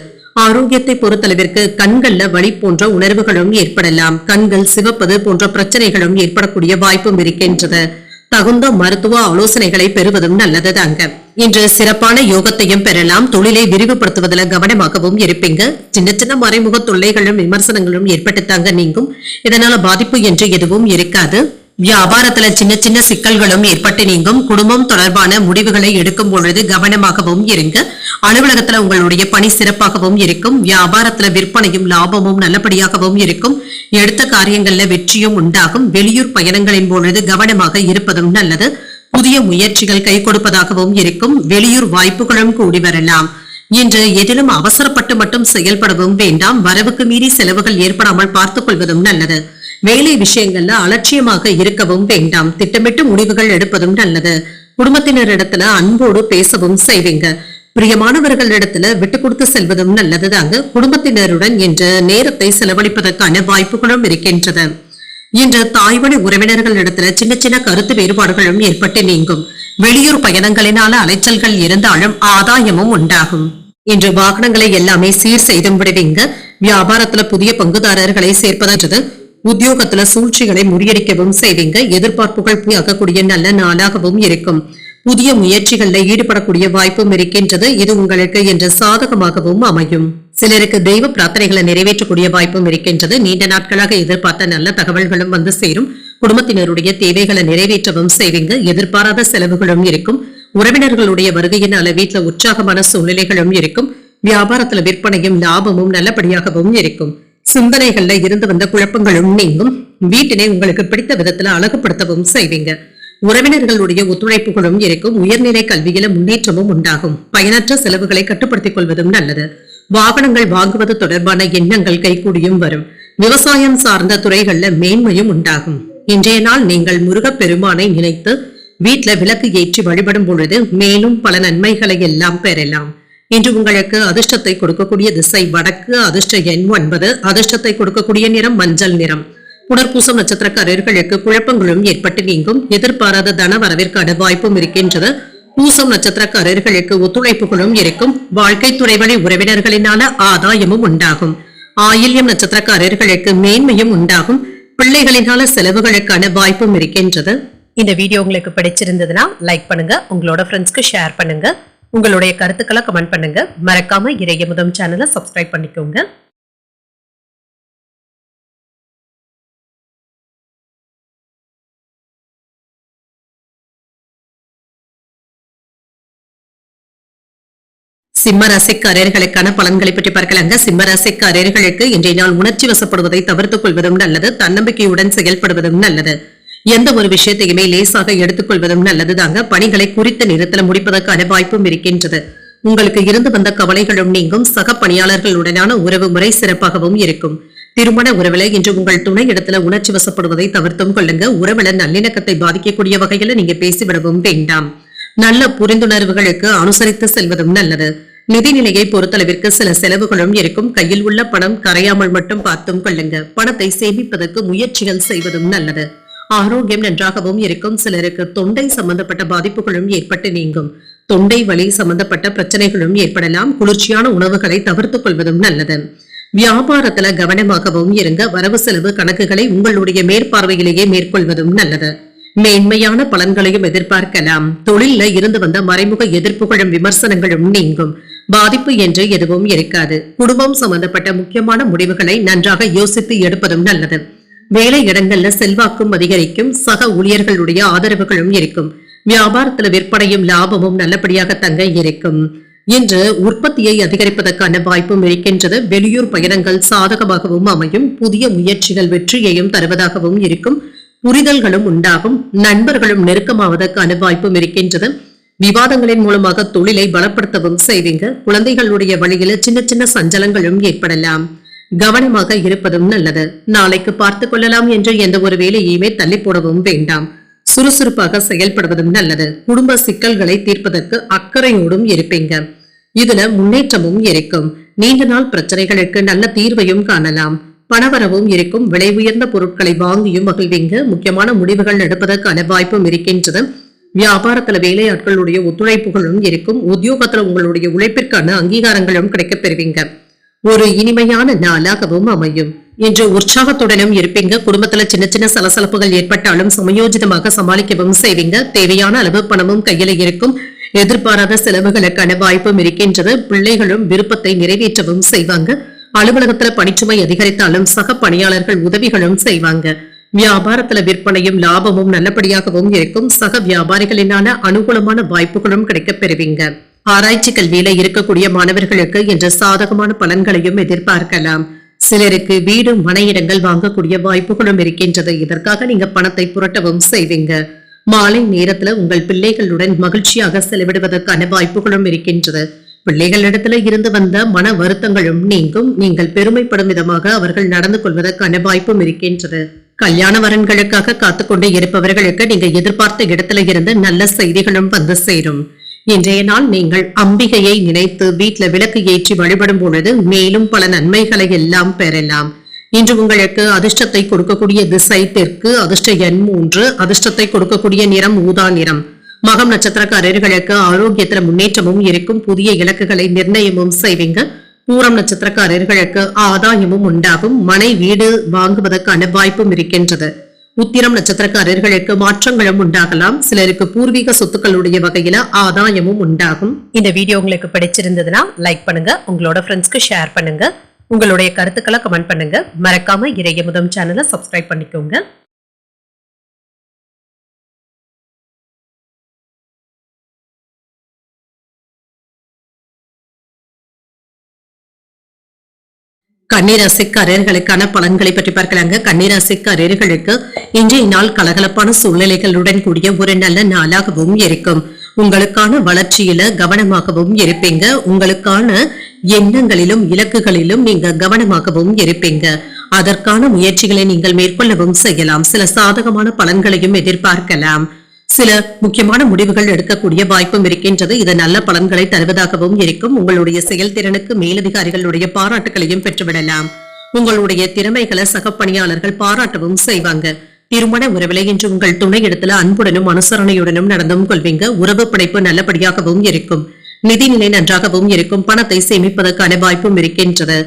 ஆரோக்கியத்தை பொறுத்தளவிற்கு கண்கள்ல வலி போன்ற உணர்வுகளும் ஏற்படலாம். கண்கள் சிவப்பது போன்ற பிரச்சனைகளும் ஏற்படக்கூடிய வாய்ப்பும் இருக்கின்றது. தகுந்த மருத்துவ ஆலோசனைகளை பெறுவதும் நல்லது தாங்க. இன்று சிறப்பான யோகத்தையும் பெறலாம். தொழிலை விரிவுபடுத்துவதில் கவனமாகவும் இருப்பீங்க. சின்ன சின்ன மறைமுக தொல்லைகளும் விமர்சனங்களும் ஏற்பட்டுத்தாங்க நீங்கும். இதனால பாதிப்பு என்று எதுவும் இருக்காது. வியாபாரத்துல சின்ன சின்ன சிக்கல்களும் ஏற்பட்டு நீங்கும். குடும்பம் தொடர்பான முடிவுகளை எடுக்கும் பொழுது கவனமாகவும் இருங்க. அலுவலகத்துல உங்களுடைய பணி சிறப்பாகவும் இருக்கும். வியாபாரத்துல விற்பனையும் லாபமும் நல்லபடியாகவும் இருக்கும். எடுத்த காரியங்கள்ல வெற்றியும் உண்டாகும். வெளியூர் பயணங்களின் பொழுது கவனமாக இருப்பதும் நல்லது. புதிய முயற்சிகள் கை கொடுப்பதாகவும் இருக்கும். வெளியூர் வாய்ப்புகளும் கூடி வரலாம். இன்று எதிலும் அவசரப்பட்டு மட்டும் செயல்படவும் வேண்டாம். வரவுக்கு மீறி செலவுகள் ஏற்படாமல் பார்த்துக் கொள்வதும் நல்லது. வேலை விஷயங்கள்ல அலட்சியமாக இருக்கவும் வேண்டாம். திட்டமிட்டு முடிவுகள் எடுப்பதும் நல்லது. குடும்பத்தினரிடத்துல அன்போடு பேசவும் செய்வீங்க. பிரியமானவர்களிடத்துல விட்டு கொடுத்து செல்வதும் நல்லதுதாங்க. குடும்பத்தினருடன் இன்று நேரத்தை செலவழிப்பதற்கான வாய்ப்புகளும் இருக்கின்றது. இன்று தாய்வழி உறவினர்களிடத்துல சின்ன சின்ன கருத்து வேறுபாடுகளும் ஏற்பட்டு நீங்கும். வெளியூர் பயணங்களினால அலைச்சல்கள் இருந்தாலும் ஆதாயமும் உண்டாகும். இன்று வாகனங்களை எல்லாமே சீர் செய்தும் விடுவீங்க. வியாபாரத்துல புதிய பங்குதாரர்களை சேர்ப்பதற்றது. உத்தியோகத்துல சூழ்ச்சிகளை முறியடிக்கவும் செய்வீங்க. எதிர்பார்ப்புகள் ஆகக்கூடிய நல்ல நாளாகவும் இருக்கும். புதிய முயற்சிகள்ல ஈடுபடக்கூடிய வாய்ப்பும் இருக்கின்றது. இது உங்களுக்கு இன்று சாதகமாகவும் அமையும். சிலருக்கு தெய்வ பிரார்த்தனைகளை நிறைவேற்றக்கூடிய வாய்ப்பும் இருக்கின்றது. நீண்ட நாட்களாக எதிர்பார்த்த நல்ல தகவல்களும் வந்து சேரும். குடும்பத்தினருடைய தேவைகளை நிறைவேற்றவும் செய்வீங்க. எதிர்பாராத செலவுகளும் இருக்கும். உறவினர்களுடைய வருகையினால வீட்டுல உற்சாகமான சூழ்நிலைகளும் இருக்கும். வியாபாரத்துல விற்பனையும் லாபமும் நல்லபடியாகவும் இருக்கும். சிந்தனைகள்ல இருந்து வந்த குழப்பங்களும் நீங்கும். வீட்டினை உங்களுக்கு பிடித்த விதத்துல அழகுபடுத்தவும் செய்வீங்க. உறவினர்களுடைய ஒத்துழைப்புகளும் இருக்கும். உயர்நிலை கல்வியில முன்னேற்றமும் உண்டாகும். பயனற்ற செலவுகளை கட்டுப்படுத்திக் கொள்வதும் நல்லது. வாகனங்கள் வாங்குவது தொடர்பான எண்ணங்கள் கைகூடியும் வரும். விவசாயம் சார்ந்த துறைகள்ல மேன்மையும் உண்டாகும். இன்றைய நாள் நீங்கள் முருகப்பெருமானை நினைத்து வீட்டுல விளக்கு ஏற்றி வழிபடும் பொழுது மேலும் பல நன்மைகளை எல்லாம் பெறலாம். இன்று உங்களுக்கு அதிர்ஷ்டத்தை கொடுக்கக்கூடிய திசை வடக்கு. அதிர்ஷ்ட எண் 9. அதிர்ஷ்டத்தை கொடுக்கக்கூடிய நிறம் மஞ்சள் நிறம். புனர்பூசம் நட்சத்திரக்காரர்களுக்கு குழப்பங்களும் ஏற்பட்டு நீங்கும். எதிர்பாராத தன வரவிற்கான வாய்ப்பும் இருக்கின்றது. பூசம் நட்சத்திரக்காரர்களுக்கு ஒத்துழைப்புகளும் இருக்கும். வாழ்க்கை துறை வழி உறவினர்களினால ஆதாயமும் உண்டாகும். ஆயில்யம் நட்சத்திரக்காரர்களுக்கு மேன்மையும் உண்டாகும். பிள்ளைகளினால செலவுகளுக்கான வாய்ப்பும் இருக்கின்றது. இந்த வீடியோ உங்களுக்கு பிடிச்சிருந்ததுன்னா லைக் பண்ணுங்க. உங்களோட ஃப்ரெண்ட்ஸ்க்கு ஷேர் பண்ணுங்க. உங்களுடைய கருத்துக்களை கமெண்ட் பண்ணுங்க. மறக்காம இறையமுதம் சேனலை சப்ஸ்கிரைப் பண்ணிக்கோங்க. சிம்ம ராசிக்காரர்களுக்கான பலன்களை பற்றி பார்க்கலாங்க. சிம்ம ராசிக்காரர்களுக்கு இன்றைய நாள் உணர்ச்சி வசப்படுவதை தவிர்த்துக் கொள்வதும் நல்லது. தன்னம்பிக்கையுடன் செயல்படுவதும் நல்லது. எந்த ஒரு விஷயத்தையுமே லேசாக எடுத்துக்கொள்வதும் நல்லதுதாங்க. பணிகளை குறித்த நேரத்தில் முடிப்பதற்கான வாய்ப்பும் இருக்கின்றது. உங்களுக்கு இருந்து வந்த கவலைகளும் நீங்கும். சக பணியாளர்களுடனான உறவு முறை சிறப்பாகவும் இருக்கும். திருமண உறவுல இன்று உங்கள் துணை இடத்துல உணர்ச்சி வசப்படுவதை தவிர்த்தும் கொள்ளுங்க. உறவுல நல்லிணக்கத்தை பாதிக்கக்கூடிய வகையில நீங்க பேசிவிடவும் வேண்டாம். நல்ல புரிந்துணர்வுகளுக்கு அனுசரித்து செல்வதும் நல்லது. நிதிநிலையை பொறுத்தளவிற்கு சில செலவுகளும் இருக்கும். கையில் உள்ள பணம் கரையாமல் மட்டும் பார்த்தும் கொள்ளுங்க. பணத்தை சேமிப்பதற்கு முயற்சிகள் செய்வதும் நல்லது. ஆரோக்கியம் நன்றாகவும் இருக்கும். சிலருக்கு தொண்டை சம்பந்தப்பட்ட பாதிப்புகளும் ஏற்பட்டு நீங்கும். தொண்டை வலி சம்பந்தப்பட்ட பிரச்சனைகளும் ஏற்படலாம். குளிர்ச்சியான உணவுகளை தவிர்த்துக் கொள்வதும் நல்லது. வியாபாரத்துல கவனமாகவும் இருங்க. வரவு செலவு கணக்குகளை உங்களுடைய மேற்பார்வையிலேயே மேற்கொள்வதும் நல்லது. மேன்மையான பலன்களையும் எதிர்பார்க்கலாம். தொழில இருந்து வந்த மறைமுக எதிர்ப்புகளும் விமர்சனங்களும் நீங்கும். பாதிப்பு என்று எதுவும் இருக்காது. குடும்பம் சம்பந்தப்பட்ட முக்கியமான முடிவுகளை நன்றாக யோசித்து எடுப்பதும் நல்லது. வேலை இடங்கள்ல செல்வாக்கும் அதிகரிக்கும். சக ஊழியர்களுடைய ஆதரவுகளும் இருக்கும். வியாபாரத்துல விற்பனையும் லாபமும் நல்லபடியாக தங்க இருக்கும். இன்று உற்பத்தியை அதிகரிப்பதற்கான வாய்ப்பும் இருக்கின்றது. வெளியூர் பயணங்கள் சாதகமாகவும் அமையும். புதிய முயற்சிகள் வெற்றியையும் தருவதாகவும் இருக்கும். புரிதல்களும் உண்டாகும். நண்பர்களும் நெருக்கமாவதற்கான வாய்ப்பும் இருக்கின்றது. விவாதங்களின் மூலமாக தொழிலை பலப்படுத்தவும் செய்வீங்க. குழந்தைகளுடைய வழியில சின்ன சின்ன சஞ்சலங்களும் ஏற்படலாம். கவனமாக இருப்பதும் நல்லது. நாளைக்கு பார்த்துக் கொள்ளலாம் என்று எந்த ஒரு வேலையுமே தள்ளி போடவும் வேண்டாம். சுறுசுறுப்பாக செயல்படுவதும் நல்லது. குடும்ப சிக்கல்களை தீர்ப்பதற்கு அக்கறையோடும் இருப்பீங்க. இதுல முன்னேற்றமும் இருக்கும். நீண்ட நாள் பிரச்சனைகளுக்கு நல்ல தீர்வையும் காணலாம். பணவரவும் இருக்கும். விலை உயர்ந்த பொருட்களை வாங்கியும் மகிழ்வீங்க. முக்கியமான முடிவுகள் எடுப்பதற்கான வாய்ப்பும் இருக்கின்றது. வியாபாரத்துல வேலையாட்களுடைய ஒத்துழைப்புகளும் இருக்கும். உத்தியோகத்துல உங்களுடைய உழைப்பிற்கான அங்கீகாரங்களும் கிடைக்கப் பெறுவீங்க. ஒரு இனிமையான நாளாகவும் அமையும். இன்று உற்சாகத்துடனும் இருப்பீங்க. குடும்பத்துல சின்ன சின்ன சலசலப்புகள் ஏற்பட்டாலும் சமயோஜிதமாக சமாளிக்கவும் செய்வீங்க. தேவையான அளவு பணமும் கையில இருக்கும். எதிர்பாராத செலவுகளுக்கான வாய்ப்பும் இருக்கின்றது. பிள்ளைகளும் விருப்பத்தை நிறைவேற்றவும் செய்வாங்க. அலுவலகத்துல பணிச்சுமை அதிகரித்தாலும் சக பணியாளர்கள் உதவிகளும் செய்வாங்க. வியாபாரத்துல விற்பனையும் லாபமும் நல்லபடியாகவும் இருக்கும். சக வியாபாரிகளினான அனுகூலமான வாய்ப்புகளும் கிடைக்கப் பெறுவீங்க. ஆராய்ச்சி கல்வியில இருக்கக்கூடிய மாணவர்களுக்கு இன்று சாதகமான பலன்களையும் எதிர்பார்க்கலாம். சிலருக்கு வீடு மனையிடங்கள் வாங்கக்கூடிய வாய்ப்புகளும் இருக்கின்றது. இதற்காக நீங்க பணத்தை புரட்டவும் செய்வீங்க. மாலை நேரத்துல உங்கள் பிள்ளைகளுடன் மகிழ்ச்சியாக செலவிடுவதற்கான வாய்ப்புகளும் இருக்கின்றது. பிள்ளைகளிடத்துல இருந்து வந்த மன வருத்தங்களும் நீங்கும். நீங்கள் பெருமைப்படும் விதமாக அவர்கள் நடந்து கொள்வதற்கான வாய்ப்பும் இருக்கின்றது. கல்யாண வரன்களுக்காக காத்துக்கொண்டே இருப்பவர்களுக்கு நீங்க எதிர்பார்த்த இடத்துல இருந்து நல்ல செய்திகளும் வந்து சேரும். இன்றைய நாள் நீங்கள் அம்பிகையை நினைத்து வீட்டுல விளக்கு ஏற்றி வழிபடும் பொழுது மேலும் பல நன்மைகளை எல்லாம் பெறலாம். இன்று உங்களுக்கு அதிர்ஷ்டத்தை கொடுக்கக்கூடிய திசை தெற்கு. அதிர்ஷ்ட எண் 3. அதிர்ஷ்டத்தை கொடுக்கக்கூடிய நிறம் ஊதா நிறம். மகம் நட்சத்திரக்காரர்களுக்கு ஆரோக்கியத்துல முன்னேற்றமும் இருக்கும். புதிய இலக்குகளை நிர்ணயமும் செய்வீங்க. பூரம் நட்சத்திரக்காரர்களுக்கு ஆதாயமும் உண்டாகும். மனை வீடு வாங்குவதற்கான வாய்ப்பும் இருக்கின்றது. உத்திரம் நட்சத்திரக்காரர்களுக்கு மாற்றங்களும் உண்டாகலாம். சிலருக்கு பூர்வீக சொத்துக்களுடைய வகையில ஆதாயமும் உண்டாகும். இந்த வீடியோ உங்களுக்கு பிடிச்சிருந்ததுன்னா லைக் பண்ணுங்க. உங்களோட ஃப்ரெண்ட்ஸ்க்கு ஷேர் பண்ணுங்க. உங்களுடைய கருத்துக்களை கமெண்ட் பண்ணுங்க. மறக்காம இறையமுதம் சேனலை சப்ஸ்கிரைப் பண்ணிக்கோங்க. கன்னிராசிக்காரர்களுக்கான பலன்களை பற்றி பார்க்கலாங்க. கன்னிராசிக்காரர்களுக்கு இன்றைய நாள் கலகலப்பான சூழ்நிலைகளுடன் கூடிய ஒரு நல்ல நாளாகவும் இருக்கும். உங்களுக்கான வளர்ச்சியில கவனமாகவும் இருப்பீங்க. உங்களுக்கான எண்ணங்களிலும் இலக்குகளிலும் நீங்க கவனமாகவும் இருப்பீங்க. அதற்கான முயற்சிகளை நீங்கள் மேற்கொள்ளவும் செய்யலாம். சில சாதகமான பலன்களையும் எதிர்பார்க்கலாம். சில முக்கியமான முடிவுகள் எடுக்கக்கூடிய வாய்ப்பும் இருக்கின்றது. இது நல்ல பலன்களை தருவதாகவும் இருக்கும். உங்களுடைய செயல்திறனுக்கு மேலதிகாரிகளுடைய பாராட்டுகளையும் பெற்றுவிடலாம். உங்களுடைய திறமைகளை சக பணியாளர்கள் பாராட்டவும் செய்வாங்க. திருமண உறவில இன்று உங்கள் துணை இடத்துல அன்புடனும் அனுசரணையுடனும் நடந்தும் கொள்வீங்க. உறவு பிணைப்பு நல்லபடியாகவும் இருக்கும். நிதிநிலை நன்றாகவும் இருக்கும். பணத்தை சேமிப்பதற்கான வாய்ப்பும் இருக்கின்றது.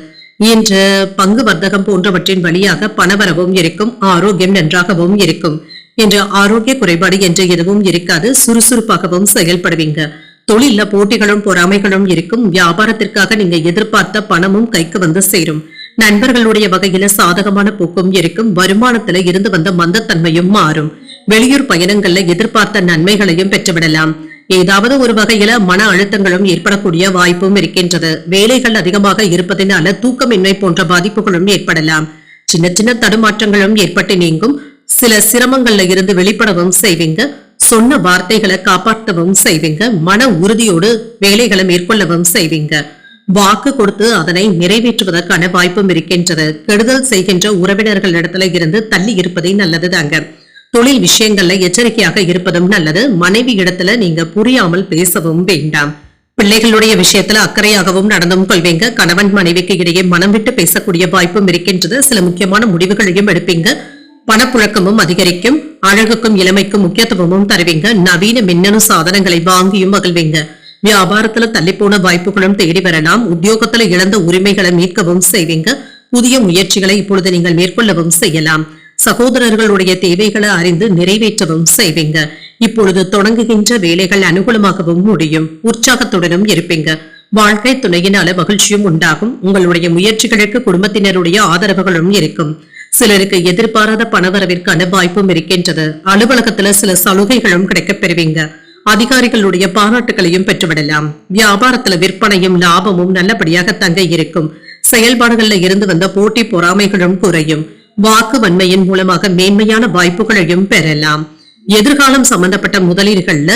இன்று பங்கு வர்த்தகம் போன்றவற்றின் வழியாக பணவரவும் இருக்கும். ஆரோக்கியம் நன்றாகவும் இருக்கும். என்ற ஆரோக்கிய குறைபாடு என்று எதுவும் இருக்காது. சுறுசுறுப்பாகவும் செயல்படுவீங்க. தொழில போட்டிகளும் பொறாமைகளும் இருக்கும். வியாபாரத்திற்காக நீங்க எதிர்பார்த்த பணமும் கைக்கு வந்து சேரும். நண்பர்களுடைய வகையில சாதகமான போக்கும் இருக்கும். வருமானத்துல இருந்து வந்த மந்தத்தன்மையும் மாறும். வெளியூர் பயணங்கள்ல எதிர்பார்த்த நன்மைகளையும் பெற்றுவிடலாம். ஏதாவது ஒரு வகையில மன அழுத்தங்களும் ஏற்படக்கூடிய வாய்ப்பும் இருக்கின்றது. வேலைகள் அதிகமாக இருப்பதனால தூக்கமின்மை போன்ற பாதிப்புகளும் ஏற்படலாம். சின்ன சின்ன தடுமாற்றங்களும் ஏற்பட்டு நீங்கும். சில சிரமங்கள்ல இருந்து வெளிப்படவும் செய்வீங்க. சொன்ன வார்த்தைகளை காப்பாற்றவும் செய்வீங்க. மன உறுதியோடு வேலைகளை மேற்கொள்ளவும் செய்வீங்க. வாக்கு கொடுத்து அதனை நிறைவேற்றுவதற்கான வாய்ப்பும் இருக்கின்றது. கெடுதல் செய்கின்ற உறவினர்களிடத்துல இருந்து தள்ளி இருப்பதே நல்லதுதாங்க. தொழில் விஷயங்கள்ல எச்சரிக்கையாக இருப்பதும் நல்லது. மனைவி இடத்துல நீங்க புரியாமல் பேசவும் வேண்டாம். பிள்ளைகளுடைய விஷயத்துல அக்கறையாகவும் நடந்தும் கொள்வீங்க. கணவன் மனைவிக்கு இடையே மனம் விட்டு பேசக்கூடிய வாய்ப்பும் இருக்கின்றது. சில முக்கியமான முடிவுகளையும் எடுப்பீங்க. பணப்புழக்கமும் அதிகரிக்கும். அழகுக்கும் இளமைக்கும் முக்கியத்துவமும் தருவீங்க. நவீன மின்னணு சாதனங்களை வாங்கியும் மகிழ்வீங்க. வியாபாரத்துல தள்ளிப்போன வாய்ப்புகளும் தேடி வரலாம். உத்தியோகத்துல இழந்த உரிமைகளை மீட்கவும் செய்வீங்க. புதிய முயற்சிகளை இப்பொழுது நீங்கள் மேற்கொள்ளவும் செய்யலாம். சகோதரர்களுடைய தேவைகளை அறிந்து நிறைவேற்றவும் செய்வீங்க. இப்பொழுது தொடங்குகின்ற வேலைகள் அனுகூலமாகவும் முடியும். உற்சாகத்துடனும் இருப்பீங்க. வாழ்க்கை துணையினால மகிழ்ச்சியும் உண்டாகும். உங்களுடைய முயற்சிகளுக்கு குடும்பத்தினருடைய ஆதரவுகளும் இருக்கும். சிலருக்கு எதிர்பாராத பணவரவிற்கான வாய்ப்பும் இருக்கின்றது. அலுவலகத்துல சில சலுகைகளும் கிடைக்கப் பெறுவீங்க. அதிகாரிகளுடைய பாராட்டுகளையும் பெற்றுவிடலாம். வியாபாரத்துல விற்பனையும் லாபமும் நல்லபடியாக தங்க இருக்கும். செயல்பாடுகள்ல இருந்து வந்த போட்டி பொறாமைகளும் குறையும். வாக்கு வன்மையின் மூலமாக மேன்மையான வாய்ப்புகளையும் பெறலாம். எதிர்காலம் சம்பந்தப்பட்ட முதலீடுகள்ல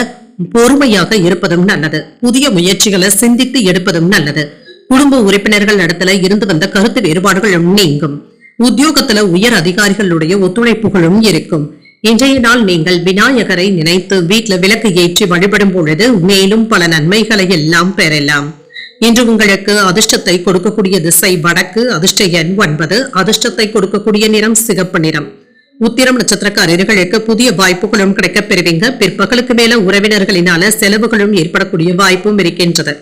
பொறுமையாக இருப்பதும் நல்லது. புதிய முயற்சிகளை சிந்தித்து எடுப்பதும் நல்லது. குடும்ப உறுப்பினர்கள் இடத்துல இருந்து வந்த கருத்து வேறுபாடுகளும் நீங்கும். உத்தியோகத்துல உயர் அதிகாரிகளுடைய ஒத்துழைப்புகளும் இருக்கும். இன்றைய நாள் நீங்கள் விநாயகரை நினைத்து வீட்டுல விளக்கு ஏற்றி வழிபடும் பொழுது மேலும் பல நன்மைகளை எல்லாம் பெறலாம். இன்று உங்களுக்கு அதிர்ஷ்டத்தை கொடுக்கக்கூடிய திசை வடக்கு, அதிர்ஷ்ட எண் 9, அதிர்ஷ்டத்தை கொடுக்கக்கூடிய நிறம் சிகப்பு நிறம். உத்திரம் நட்சத்திரக்காரர்களுக்கு புதிய வாய்ப்புகளும் கிடைக்கப் பெறுவீங்க. பிற்பகலுக்கு மேல உறவினர்களினால செலவுகளும் ஏற்படக்கூடிய வாய்ப்பும் இருக்கின்றது.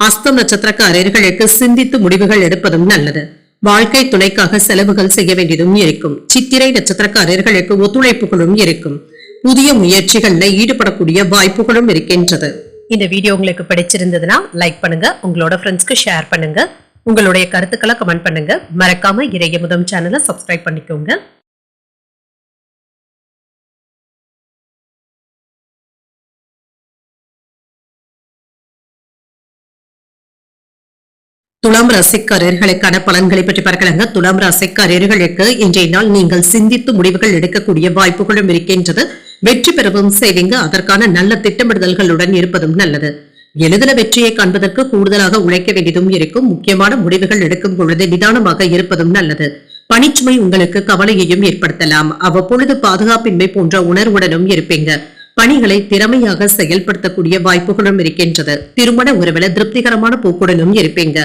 அஸ்தம் நட்சத்திரக்காரர்களுக்கு சிந்தித்து முடிவுகள் எடுப்பதும் நல்லது. வாழ்க்கை துணைக்காக செலவுகள் செய்ய வேண்டியதும் இருக்கும். சித்திரை நட்சத்திரக்காரர்களுக்கு ஒத்துழைப்புகளும் இருக்கும். புதிய முயற்சிகள்ல ஈடுபடக்கூடிய வாய்ப்புகளும் இருக்கின்றது. இந்த வீடியோ உங்களுக்கு பிடிச்சிருந்ததுன்னா லைக் பண்ணுங்க, உங்களோட ஃப்ரெண்ட்ஸ்க்கு ஷேர் பண்ணுங்க, உங்களுடைய கருத்துக்களை கமெண்ட் பண்ணுங்க. மறக்காம இறையமுதம் சேனலை சப்ஸ்கிரைப் பண்ணிக்கோங்க. துலாம் ராசிக்காரர்களுக்கான பலன்களை பற்றி பார்க்கலாங்க. துலாம் ராசிக்காரர்களுக்கு இன்றைய நாள் நீங்கள் சிந்தித்து முடிவுகள் எடுக்கக்கூடிய வாய்ப்புகளும் இருக்கின்றது. வெற்றி பெறவும் செய்வீங்க. அதற்கான நல்ல திட்டமிடுதல்களுடன் இருப்பதும் நல்லது. எளிதில் வெற்றியை காண்பதற்கு கூடுதலாக உழைக்க வேண்டியதும் இருக்கும். முக்கியமான முடிவுகள் எடுக்கும் பொழுது நிதானமாக இருப்பதும் நல்லது. பணிச்சுமை உங்களுக்கு கவலையையும் ஏற்படுத்தலாம். அவ்வப்பொழுது பாதுகாப்பின்மை போன்ற உணர்வுடனும் இருப்பீங்க. பணிகளை திறமையாக செயல்படுத்தக்கூடிய வாய்ப்புகளும் இருக்கின்றது. திருமண உறவுல திருப்திகரமான போக்குடனும் இருப்பீங்க.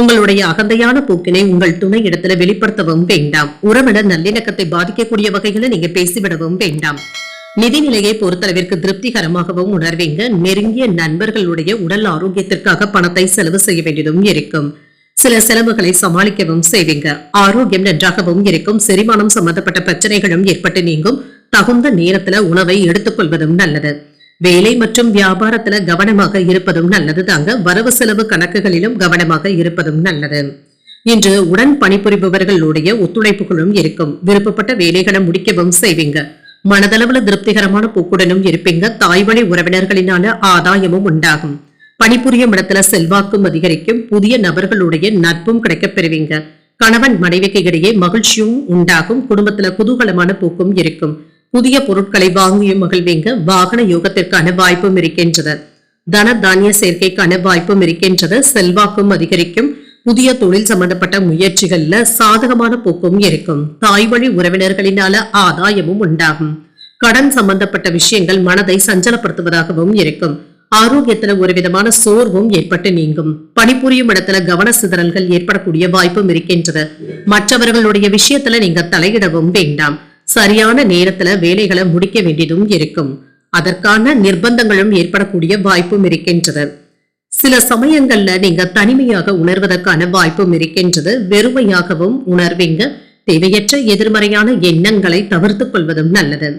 உங்களுடைய அகந்தையான போக்கினை உங்கள் துணை இடத்துல வெளிப்படுத்தவும் வேண்டாம். உறவிட நல்லிணக்கத்தை பாதிக்கக்கூடிய வகைகளை நீங்க பேசிவிடவும் வேண்டாம். நிதிநிலையை பொறுத்தளவிற்கு திருப்திகரமாகவும் உணர்வீங்க. நெருங்கிய நண்பர்களுடைய உடல் ஆரோக்கியத்திற்காக பணத்தை செலவு செய்ய வேண்டியதும் இருக்கும். சில செலவுகளை சமாளிக்கவும் செய்வீங்க. ஆரோக்கியம் நன்றாகவும் இருக்கும். செரிமானம் சம்பந்தப்பட்ட பிரச்சனைகளும் ஏற்பட்டு நீங்கும். தகுந்த நேரத்துல உணவை எடுத்துக்கொள்வதும் நல்லது. வேலை மற்றும் வியாபாரத்துல கவனமாக இருப்பதும் நல்லது தாங்க. வரவு செலவு கணக்குகளிலும் கவனமாக இருப்பதும் நல்லது. இன்று உடன் பணிபுரிபவர்களுடைய ஒத்துழைப்புகளும் இருக்கும். விருப்பப்பட்ட வேலைகளை முடிக்கவும் செய்வீங்க. மனதளவுல திருப்திகரமான போக்குடனும் இருப்பீங்க. தாய்வழி உறவினர்களினால ஆதாயமும் உண்டாகும். பணிபுரியும் இடத்துல செல்வாக்கும் அதிகரிக்கும். புதிய நபர்களுடைய நட்பும் கிடைக்கப் பெறுவீங்க. கணவன் மனைவிக்கு இடையே மகிழ்ச்சியும் உண்டாகும். குடும்பத்துல குதூகலமான போக்கும் இருக்கும். புதிய பொருட்களை வாங்கியும் மகிழ்வீங்க. வாகன யோகத்திற்கான வாய்ப்பும் இருக்கின்றது. தன தானிய சேர்க்கைக்கான வாய்ப்பும் இருக்கின்றது. செல்வாக்கும் அதிகரிக்கும். புதிய தொழில் சம்பந்தப்பட்ட முயற்சிகள்ல சாதகமான போக்கும் இருக்கும். தாய்வழி உறவினர்களினால ஆதாயமும் உண்டாகும். கடன் சம்பந்தப்பட்ட விஷயங்கள் மனதை சஞ்சலப்படுத்துவதாகவும் இருக்கும். ஆரோக்கியத்துல ஒரு விதமான சோர்வும் ஏற்பட்டு நீங்கும். பணிபுரியும் இடத்துல கவன சிதறல்கள் ஏற்படக்கூடிய வாய்ப்பும் இருக்கின்றது. மற்றவர்களுடைய விஷயத்துல நீங்க தலையிடவும் வேண்டாம். சரியான நேரத்துல வேலைகளை முடிக்க வேண்டியதும் இருக்கும். அதற்கான நிர்பந்தங்களும் ஏற்படக்கூடிய வாய்ப்பும் இருக்கின்றது. சில சமயங்கள்ல நீங்க தனிமையாக உணர்வதற்கான வாய்ப்பும் இருக்கின்றது. வெறுமையாகவும் உணர்வீங்க. தேவையற்ற எதிர்மறையான எண்ணங்களை தவிர்த்துக் கொள்வதும் நல்லது.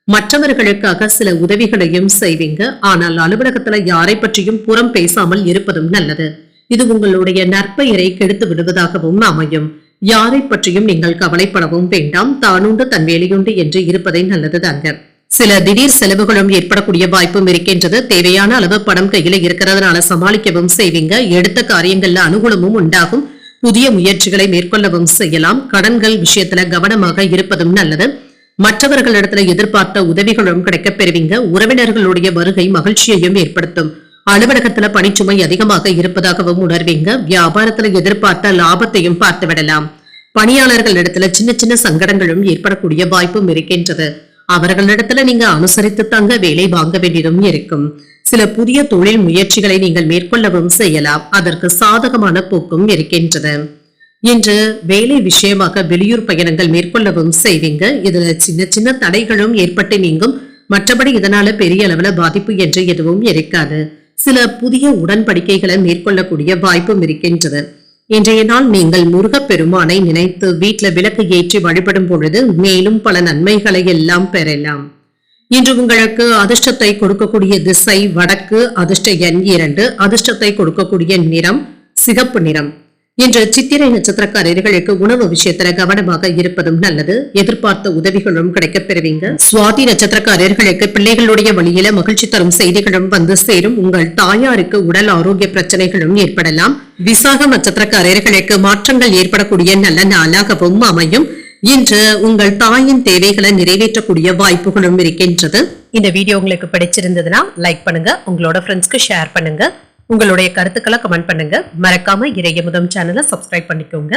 மற்றவர்களுக்காக சில உதவிகளையும் செய்வீங்க. ஆனால் அலுவலகத்துல யாரை பற்றியும் புறம் பேசாமல் இருப்பதும் நல்லது. இது உங்களுடைய நற்பெயரை கெடுத்து விடுவதாகவும் அமையும். யாரை பற்றியும் நீங்கள் கவலைப்படவும் வேண்டாம். தானுண்டு தன் வேலையுண்டு என்று இருப்பதை நல்லது தாங்க. சில திடீர் செலவுகளும் ஏற்படக்கூடிய வாய்ப்பும் இருக்கின்றது. தேவையான அளவு பணம் கையில இருக்கிறதுனால சமாளிக்கவும் செய்வீங்க. எடுத்த காரியங்கள்ல அனுகூலமும் உண்டாகும். புதிய முயற்சிகளை மேற்கொள்ளவும் செய்யலாம். கடன்கள் விஷயத்துல கவனமாக இருப்பதும் நல்லது. மற்றவர்களிடத்துல எதிர்பார்த்த உதவிகளும் கிடைக்கப் பெறுவீங்க. உறவினர்களுடைய வருகை மகிழ்ச்சியையும் ஏற்படுத்தும். அலுவலகத்துல பணிச்சுமை அதிகமாக இருப்பதாகவும் உணர்வீங்க. வியாபாரத்துல எதிர்பார்த்த லாபத்தையும் பார்த்து விடலாம். பணியாளர்களிடத்துல சின்ன சின்ன சங்கடங்களும் ஏற்படக்கூடிய வாய்ப்பும் இருக்கின்றது. அவர்களிடத்துல நீங்க அனுசரித்து தங்க வேலை வாங்க வேண்டியதும் இருக்கும். சில புதிய தொழில் முயற்சிகளை நீங்கள் மேற்கொள்ளவும் செய்யலாம். அதற்கு சாதகமான போக்கும் இருக்கின்றது. இன்று வேலை விஷயமாக வெளியூர் பயணங்கள் மேற்கொள்ளவும் செய்வீங்க. இதுல சின்ன சின்ன தடைகளும் ஏற்பட்டு நீங்கும். மற்றபடி இதனால பெரிய அளவுல பாதிப்பு என்று எதுவும் இருக்காது. சில புதிய உடன்படிக்கைகளை மேற்கொள்ளக்கூடிய வாய்ப்பும் இருக்கின்றது. இன்றைய நாள் நீங்கள் முருகப்பெருமானை நினைத்து வீட்டுல விளக்கு ஏற்றி வழிபடும் பொழுது மேலும் பல நன்மைகளை எல்லாம் பெறலாம். இன்று உங்களுக்கு அதிர்ஷ்டத்தை கொடுக்கக்கூடிய திசை வடக்கு, அதிர்ஷ்ட எண் 2, அதிர்ஷ்டத்தை கொடுக்கக்கூடிய நிறம் சிகப்பு நிறம். இன்று சித்திரை நட்சத்திரக்காரர்களுக்கு உணவு விஷயத்துல கவனமாக இருப்பதும் நல்லது. எதிர்பார்த்த உதவிகளும் கிடைக்கப் பெறுவீங்க. சுவாதி நட்சத்திரக்காரர்களுக்கு பிள்ளைகளுடைய வழியில மகிழ்ச்சி தரும் செய்திகளும் வந்து சேரும். உங்கள் தாயாருக்கு உடல் ஆரோக்கிய பிரச்சனைகளும் ஏற்படலாம். விசாகம் நட்சத்திரக்காரர்களுக்கு மாற்றங்கள் ஏற்படக்கூடிய நல்ல நாளாகவும் அமையும். இன்று உங்கள் தாயின் தேவைகளை நிறைவேற்றக்கூடிய வாய்ப்புகளும் இருக்கின்றது. இந்த வீடியோ உங்களுக்கு பிடிச்சிருந்ததுன்னா லைக் பண்ணுங்க, உங்களோட ஃப்ரெண்ட்ஸ்க்கு ஷேர் பண்ணுங்க, உங்களுடைய கருத்துக்களை கமெண்ட் பண்ணுங்க. மறக்காம இறையமுதம் சேனலை சப்ஸ்கிரைப் பண்ணிக்கோங்க.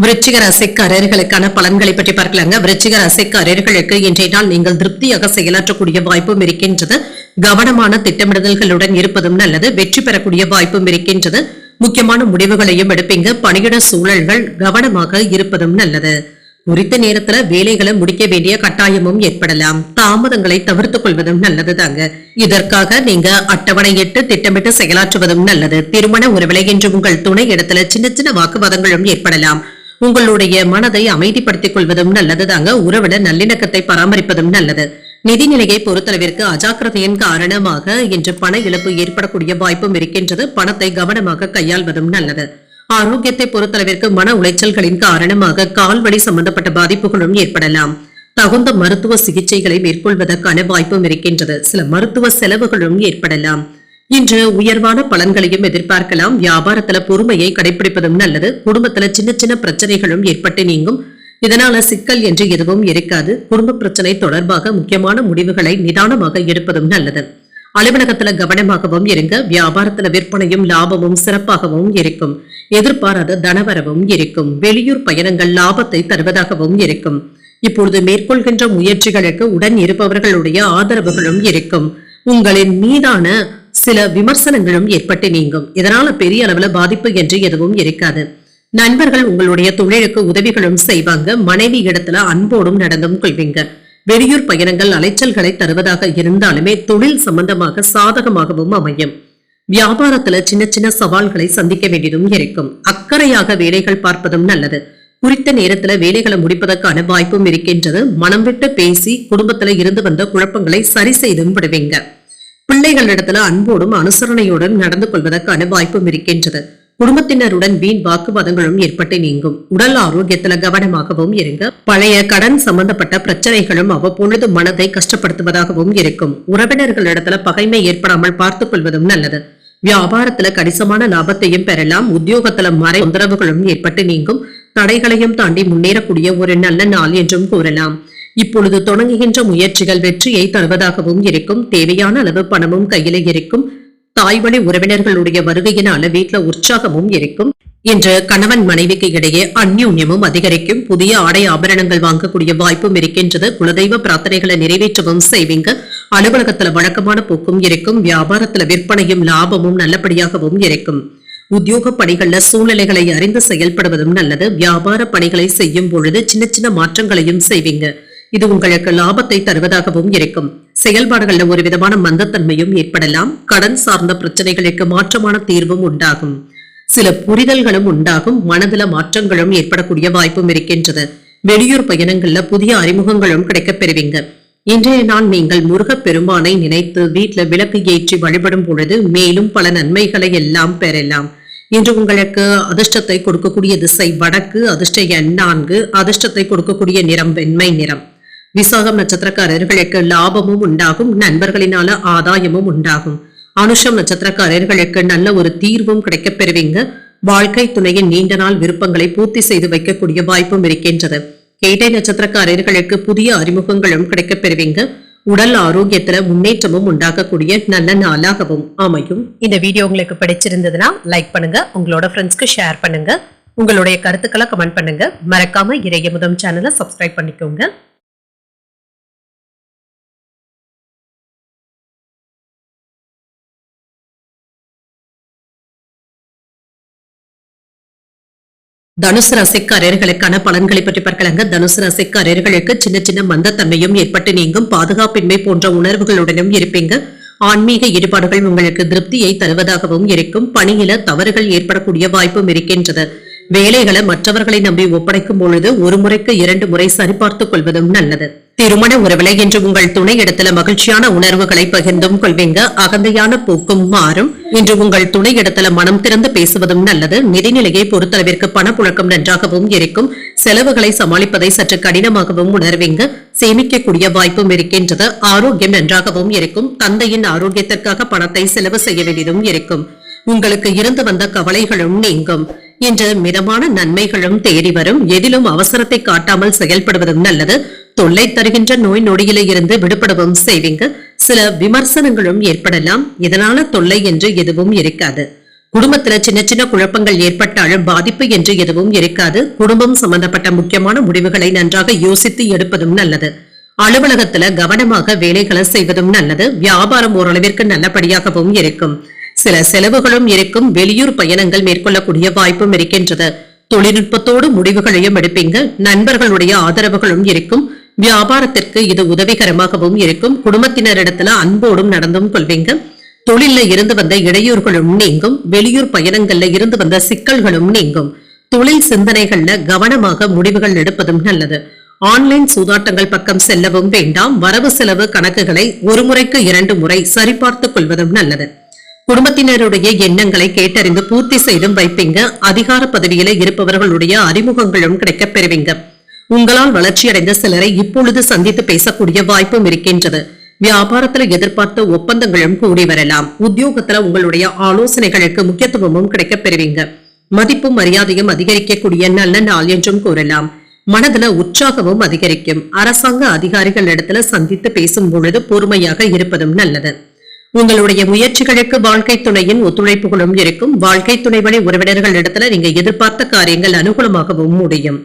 விருச்சிக ராசிக்காரர்களுக்கான பலன்களை பற்றி பார்க்கலாங்க. விருச்சிக ராசிக்காரர்களுக்கு இன்றைய நாள் நீங்கள் திருப்தியாக செயலாற்றக்கூடிய வாய்ப்பும் இருக்கின்றது. கவனமான திட்டமிடுதல்களுடன் இருப்பதும் நல்லது. வெற்றி பெறக்கூடிய வாய்ப்பும் இருக்கின்றது. முக்கியமான முடிவுகளையும் எடுப்பீங்க. பணியிட சூழல்கள் கவனமாக இருப்பதும் நல்லது. குறித்த நேரத்துல வேலைகளை முடிக்க வேண்டிய கட்டாயமும் ஏற்படலாம். தாமதங்களை தவிர்த்துக் கொள்வதும் நல்லது தாங்க. இதற்காக நீங்க அட்டவணையிட்டு திட்டமிட்டு செயலாற்றுவதும் நல்லது. திருமண உறவிலை என்று உங்கள் துணை இடத்துல சின்ன சின்ன வாக்குவாதங்களும் ஏற்படலாம். உங்களுடைய மனதை அமைதிப்படுத்திக் கொள்வதும் நல்லது தாங்க. உறவிட நல்லிணக்கத்தை பராமரிப்பதும் நல்லது. நிதிநிலையை பொறுத்தளவிற்கு அஜாக்கிரதையின் காரணமாக இன்று பண இழப்பு ஏற்படக்கூடிய வாய்ப்பும் இருக்கின்றது. பணத்தை கவனமாக கையாள்வதும் நல்லது. ஆரோக்கியத்தை பொறுத்தளவிற்கு மன உளைச்சல்களின் காரணமாக கால்வலி சம்பந்தப்பட்ட பாதிப்புகளும் ஏற்படலாம். தகுந்த மருத்துவ சிகிச்சைகளை மேற்கொள்வதற்கான வாய்ப்பும் இருக்கின்றது. சில மருத்துவ செலவுகளும் ஏற்படலாம். இன்று உயர்வான பலன்களையும் எதிர்பார்க்கலாம். வியாபாரத்துல பொறுமையை கடைபிடிப்பதும் நல்லது. குடும்பத்துல சின்ன சின்ன பிரச்சனைகளும் ஏற்பட்டு நீங்கும். இதனால சிக்கல் என்று எதுவும் இருக்காது. குடும்ப பிரச்சனை தொடர்பாக முக்கியமான முடிவுகளை நிதானமாக எடுப்பதும் நல்லது. அலுவலகத்துல கவனமாகவும் இருங்க. வியாபாரத்துல விற்பனையும் லாபமும் சிறப்பாகவும் இருக்கும். எதிர்பாராத தனவரவும் இருக்கும். வெளியூர் பயணங்கள் லாபத்தை தருவதாகவும் இருக்கும். இப்பொழுது மேற்கொள்கின்ற முயற்சிகளுக்கு உடன் இருப்பவர்களுடைய ஆதரவுகளும் இருக்கும். உங்களின் மீதான சில விமர்சனங்களும் ஏற்பட்டு நீங்கும். இதனால பெரிய அளவுல பாதிப்பு என்று எதுவும் இருக்காது. நண்பர்கள் உங்களுடைய தொழிலுக்கு உதவிகளும் செய்வாங்க. மனைவி இடத்துல அன்போடும் நடந்தும் கொள்வீங்க. வெளியூர் பயணங்கள் அலைச்சல்களை தருவதாக இருந்தாலுமே தொழில் சம்பந்தமாக சாதகமாகவும் அமையும். வியாபாரத்துல சின்ன சின்ன சவால்களை சந்திக்க வேண்டியதும் இருக்கும். அக்கறையாக வேலைகள் பார்ப்பதும் நல்லது. குறித்த நேரத்துல வேலைகளை முடிப்பதற்கான வாய்ப்பும் இருக்கின்றது. மனம் விட்டு பேசி குடும்பத்துல இருந்து வந்த குழப்பங்களை சரி செய்தும் விடுவீங்க. பிள்ளைகளிடத்துல அன்போடும் அனுசரணையோடும் நடந்து கொள்வதற்கான வாய்ப்பும் இருக்கின்றது. குடும்பத்தினருடன் வீண் வாக்குவாதங்களும் ஏற்பட்டு நீங்கும். உடல் ஆரோக்கியத்துல கவனமாகவும் இருங்க. பழைய கடன் சம்பந்தப்பட்ட பிரச்சனைகளும் அவ்வப்பொழுது மனதை கஷ்டப்படுத்துவதாகவும் இருக்கும். உறவினர்களிடத்துல பகைமை ஏற்படாமல் பார்த்துக் கொள்வதும் நல்லது. வியாபாரத்துல கணிசமான லாபத்தையும் பெறலாம். உத்தியோகத்துல மறை தொந்தரவுகளும் ஏற்பட்டு நீங்கும். தடைகளையும் தாண்டி முன்னேறக்கூடிய ஒரு நல்ல நாள் என்றும் கூறலாம். இப்பொழுது தொடங்குகின்ற முயற்சிகள் வெற்றியை தருவதாகவும் இருக்கும். தேவையான அளவு பணமும் கையில இருக்கும். தாய்வழி உறவினர்களுடைய வருகையினால வீட்டுல உற்சாகமும் இருக்கும். இன்று கணவன் மனைவிக்கு இடையே அந்யோன்யமும் அதிகரிக்கும். புதிய ஆடை ஆபரணங்கள் வாங்கக்கூடிய வாய்ப்பும் இருக்கின்றது. குலதெய்வ பிரார்த்தனைகளை நிறைவேற்றவும் செய்வீங்க. அலுவலகத்துல வழக்கமான போக்கும் இருக்கும். வியாபாரத்துல விற்பனையும் லாபமும் நல்லபடியாகவும் இருக்கும். உத்தியோக பணிகள்ல சூழ்நிலைகளை அறிந்து செயல்படுவதும் நல்லது. வியாபார பணிகளை செய்யும் பொழுது சின்ன சின்ன மாற்றங்களையும் செய்வீங்க. இது உங்களுக்கு லாபத்தை தருவதாகவும் இருக்கும். செயல்பாடுகள்ல ஒரு விதமான மந்தத்தன்மையும் ஏற்படலாம். கடன் சார்ந்த பிரச்சனைகளுக்கு மாற்றமான தீர்வும் உண்டாகும். சில புரிதல்களும் உண்டாகும். மனதில மாற்றங்களும் ஏற்படக்கூடிய வாய்ப்பும் இருக்கின்றது. வெளியூர் பயணங்கள்ல புதிய அறிமுகங்களும் கிடைக்கப் பெறுவீங்க. இன்றைய நாள் நீங்கள் முருகப் பெருமானை நினைத்து வீட்டுல விளக்கு ஏற்றி வழிபடும் பொழுது மேலும் பல நன்மைகளை எல்லாம் பெறலாம். இன்று உங்களுக்கு அதிர்ஷ்டத்தை கொடுக்கக்கூடிய திசை வடக்கு. அதிர்ஷ்ட எண் 4. அதிர்ஷ்டத்தை கொடுக்கக்கூடிய நிறம் வெண்மை நிறம். விசாகம் நட்சத்திரக்காரர்களுக்கு லாபமும் உண்டாகும். நண்பர்களினால ஆதாயமும் உண்டாகும். அனுஷம் நட்சத்திரக்காரர்களுக்கு நல்ல ஒரு தீர்வும் கிடைக்கப் பெறுவீங்க. வாழ்க்கை துணையின் நீண்ட நாள் விருப்பங்களை பூர்த்தி செய்து வைக்கக்கூடிய வாய்ப்பும் இருக்கின்றது. கேட்டை நட்சத்திரக்காரர்களுக்கு புதிய அறிமுகங்களும் கிடைக்கப் பெறுவீங்க. உடல் ஆரோக்கியத்துல முன்னேற்றமும் உண்டாகக்கூடிய நல்ல நாளாகவும் அமையும். இந்த வீடியோ உங்களுக்கு பிடிச்சிருந்ததுன்னா லைக் பண்ணுங்க, உங்களோட ஃப்ரெண்ட்ஸ்க்கு ஷேர் பண்ணுங்க, உங்களுடைய கருத்துக்களை கமெண்ட் பண்ணுங்க. மறக்காம இறையமுதம் சேனலை சப்ஸ்கிரைப் பண்ணிக்கோங்க. தனுசு ராசிக்காரர்களுக்கான பலன்களை பற்றி பார்க்கலாங்க. தனுசு ராசிக்காரர்களுக்கு சின்ன சின்ன மந்தத்தன்மையும் ஏற்பட்டு நீங்கும். பாதுகாப்பின்மை போன்ற உணர்வுகளுடனும் இருப்பீங்க. ஆன்மீக ஈடுபாடுகள் உங்களுக்கு திருப்தியை தருவதாகவும் இருக்கும். பணியில தவறுகள் ஏற்படக்கூடிய வாய்ப்பும் இருக்கின்றது. வேலைகளை மற்றவர்களை நம்பி ஒப்படைக்கும் பொழுது ஒரு முறைக்கு 2 முறை சரிபார்த்துக் கொள்வதும் நல்லது. திருமண உறவிலை என்று உங்கள் துணை இடத்துல மகிழ்ச்சியான உணர்வுகளை பகிர்ந்தும் கொள்வீங்க. அகந்தையான போக்கும் மாறும். இன்று உங்கள் துணை இடத்துல மனம் திறந்து பேசுவதும் நல்லது. நிதிநிலையை பொறுத்தளவிற்கு பணப்புழக்கம் நன்றாகவும் இருக்கும். செலவுகளை சமாளிப்பதை சற்று கடினமாகவும் உணர்வீங்க. சேமிக்கக்கூடிய வாய்ப்பும் இருக்கின்றது. ஆரோக்கியம் நன்றாகவும் இருக்கும். தந்தையின் ஆரோக்கியத்திற்காக பணத்தை செலவு செய்ய வேண்டியதும் இருக்கும். உங்களுக்கு இருந்து வந்த கவலைகளும் நீங்கும். இன்று மிதமான நன்மைகளும் தேடி வரும். எதிலும் அவசரத்தை காட்டாமல் செயல்படுவதும் நல்லது. தொல்லை தருகின்ற நோய் நொடியில இருந்து விடுபடவும் செய்வீங்க. சில விமர்சனங்களும் ஏற்படலாம். இதனால தொல்லை என்று எதுவும் இருக்காது. குடும்பத்துல சின்ன சின்ன குழப்பங்கள் ஏற்பட்டாலும் பாதிப்பு என்று எதுவும் இருக்காது. குடும்பம் சம்பந்தப்பட்ட முக்கியமான முடிவுகளை நன்றாக யோசித்து எடுப்பதும் நல்லது. அலுவலகத்துல கவனமாக வேலைகளை செய்வதும் நல்லது. வியாபாரம் ஓரளவிற்கு நல்லபடியாகவும் இருக்கும். சில செலவுகளும் இருக்கும். வெளியூர் பயணங்கள் மேற்கொள்ளக்கூடிய வாய்ப்பும் இருக்கின்றது. தொழில்நுட்பத்தோடு முடிவுகளையும் எடுப்பீங்க. நண்பர்களுடைய ஆதரவுகளும் இருக்கும். வியாபாரத்திற்கு இது உதவிகரமாகவும் இருக்கும். குடும்பத்தினரிடத்துல அன்போடும் நடந்தும் கொள்வீங்க. தொழில இருந்து வந்த இடையூறுகளும் நீங்கும். வெளியூர் பயணங்கள்ல இருந்து வந்த சிக்கல்களும் நீங்கும். தொழில் சிந்தனைகள்ல கவனமாக முடிவுகள் எடுப்பதும் நல்லது. ஆன்லைன் சூதாட்டங்கள் பக்கம் செல்லவும் வேண்டாம். வரவு செலவு கணக்குகளை ஒரு முறைக்கு 2 முறை சரிபார்த்துக் கொள்வதும் நல்லது. குடும்பத்தினருடைய எண்ணங்களை கேட்டறிந்து பூர்த்தி செய்தும் வைப்பீங்க. அதிகார பதவியில இருப்பவர்களுடைய அறிமுகங்களும் கிடைக்கப் பெறுவீங்க. உங்களால் வளர்ச்சியடைந்த சிலரை இப்பொழுது சந்தித்து பேசக்கூடிய வாய்ப்பும் இருக்கின்றது. வியாபாரத்துல எதிர்பார்த்த ஒப்பந்தங்களும் கூடி வரலாம். உத்தியோகத்துல உங்களுடைய ஆலோசனைகளுக்கு முக்கியத்துவமும் கிடைக்கப் பெறுவீங்க. மதிப்பும் மரியாதையும் அதிகரிக்கக்கூடிய நல்ல நாள் என்றும் கூறலாம். மனதுல உற்சாகமும் அதிகரிக்கும். அரசாங்க அதிகாரிகள் இடத்துல சந்தித்து பேசும் பொழுது பொறுமையாக இருப்பதும் நல்லது. உங்களுடைய முயற்சிகளுக்கு வாழ்க்கை துணையின் ஒத்துழைப்புகளும் இருக்கும். வாழ்க்கை துணை வழி உறவினர்கள் இடத்துல நீங்க எதிர்பார்த்த காரியங்கள் அனுகூலமாகவும் முடியும்.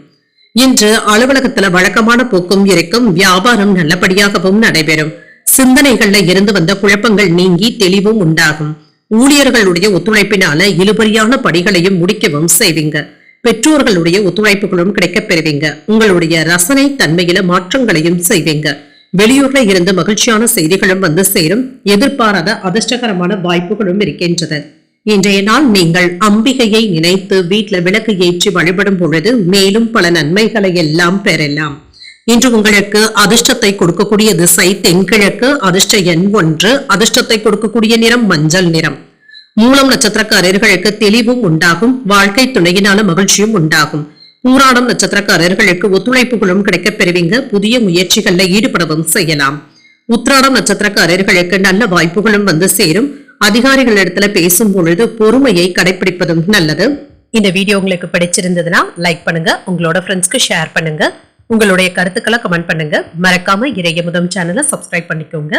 இன்று அலுவலகத்துல வழக்கமான போக்கும் இருக்கும். வியாபாரம் நல்லபடியாகவும் நடைபெறும். சிந்தனைகள்ல இருந்து வந்த குழப்பங்கள் நீங்கி தெளிவும் உண்டாகும். ஊழியர்களுடைய ஒத்துழைப்பினால இழுபறியான படிகளையும் முடிக்கவும் செய்வீங்க. பெற்றோர்களுடைய ஒத்துழைப்புகளும் கிடைக்கப் பெறுவீங்க. உங்களுடைய ரசனை தன்மையில மாற்றங்களையும் செய்வீங்க. வெளியூர்ல இருந்து மகிழ்ச்சியான செய்திகளும் வந்து சேரும். எதிர்பாராத அதிர்ஷ்டகரமான வாய்ப்புகளும் இருக்கின்றது. இன்றைய நாள் நீங்கள் அம்பிகையை நினைத்து வீட்டுல விளக்கு ஏற்றி வழிபடும் பொழுது மேலும் பல நன்மைகளை எல்லாம் பெறலாம். இன்று உங்களுக்கு அதிர்ஷ்டத்தை கொடுக்கக்கூடிய திசை தென்கிழக்கு. அதிர்ஷ்ட எண் 1. அதிர்ஷ்டத்தை கொடுக்கக்கூடிய நிறம் மஞ்சள் நிறம். மூலம் நட்சத்திரக்காரர்களுக்கு தெளிவும் உண்டாகும். வாழ்க்கை துணையினால மகிழ்ச்சியும் உண்டாகும். பூராடம் நட்சத்திரக்காரர்களுக்கு ஒத்துழைப்புகளும் கிடைக்கப் பெறுவீங்க. புதிய முயற்சிகள்ல ஈடுபடவும் செய்யலாம். உத்திராடம் நட்சத்திரக்காரர்களுக்கு நல்ல வாய்ப்புகளும் வந்து சேரும். அதிகாரிகளிடத்துல பேசும் பொழுது பொறுமையை கடைபிடிப்பதும் நல்லது. இந்த வீடியோ உங்களுக்கு பிடிச்சிருந்ததுன்னா லைக் பண்ணுங்க. உங்களோட ஃப்ரெண்ட்ஸ்க்கு ஷேர் பண்ணுங்க. உங்களுடைய கருத்துக்களை கமெண்ட் பண்ணுங்க. மறக்காம இறையமுதம் சேனலை சப்ஸ்கிரைப் பண்ணிக்கோங்க.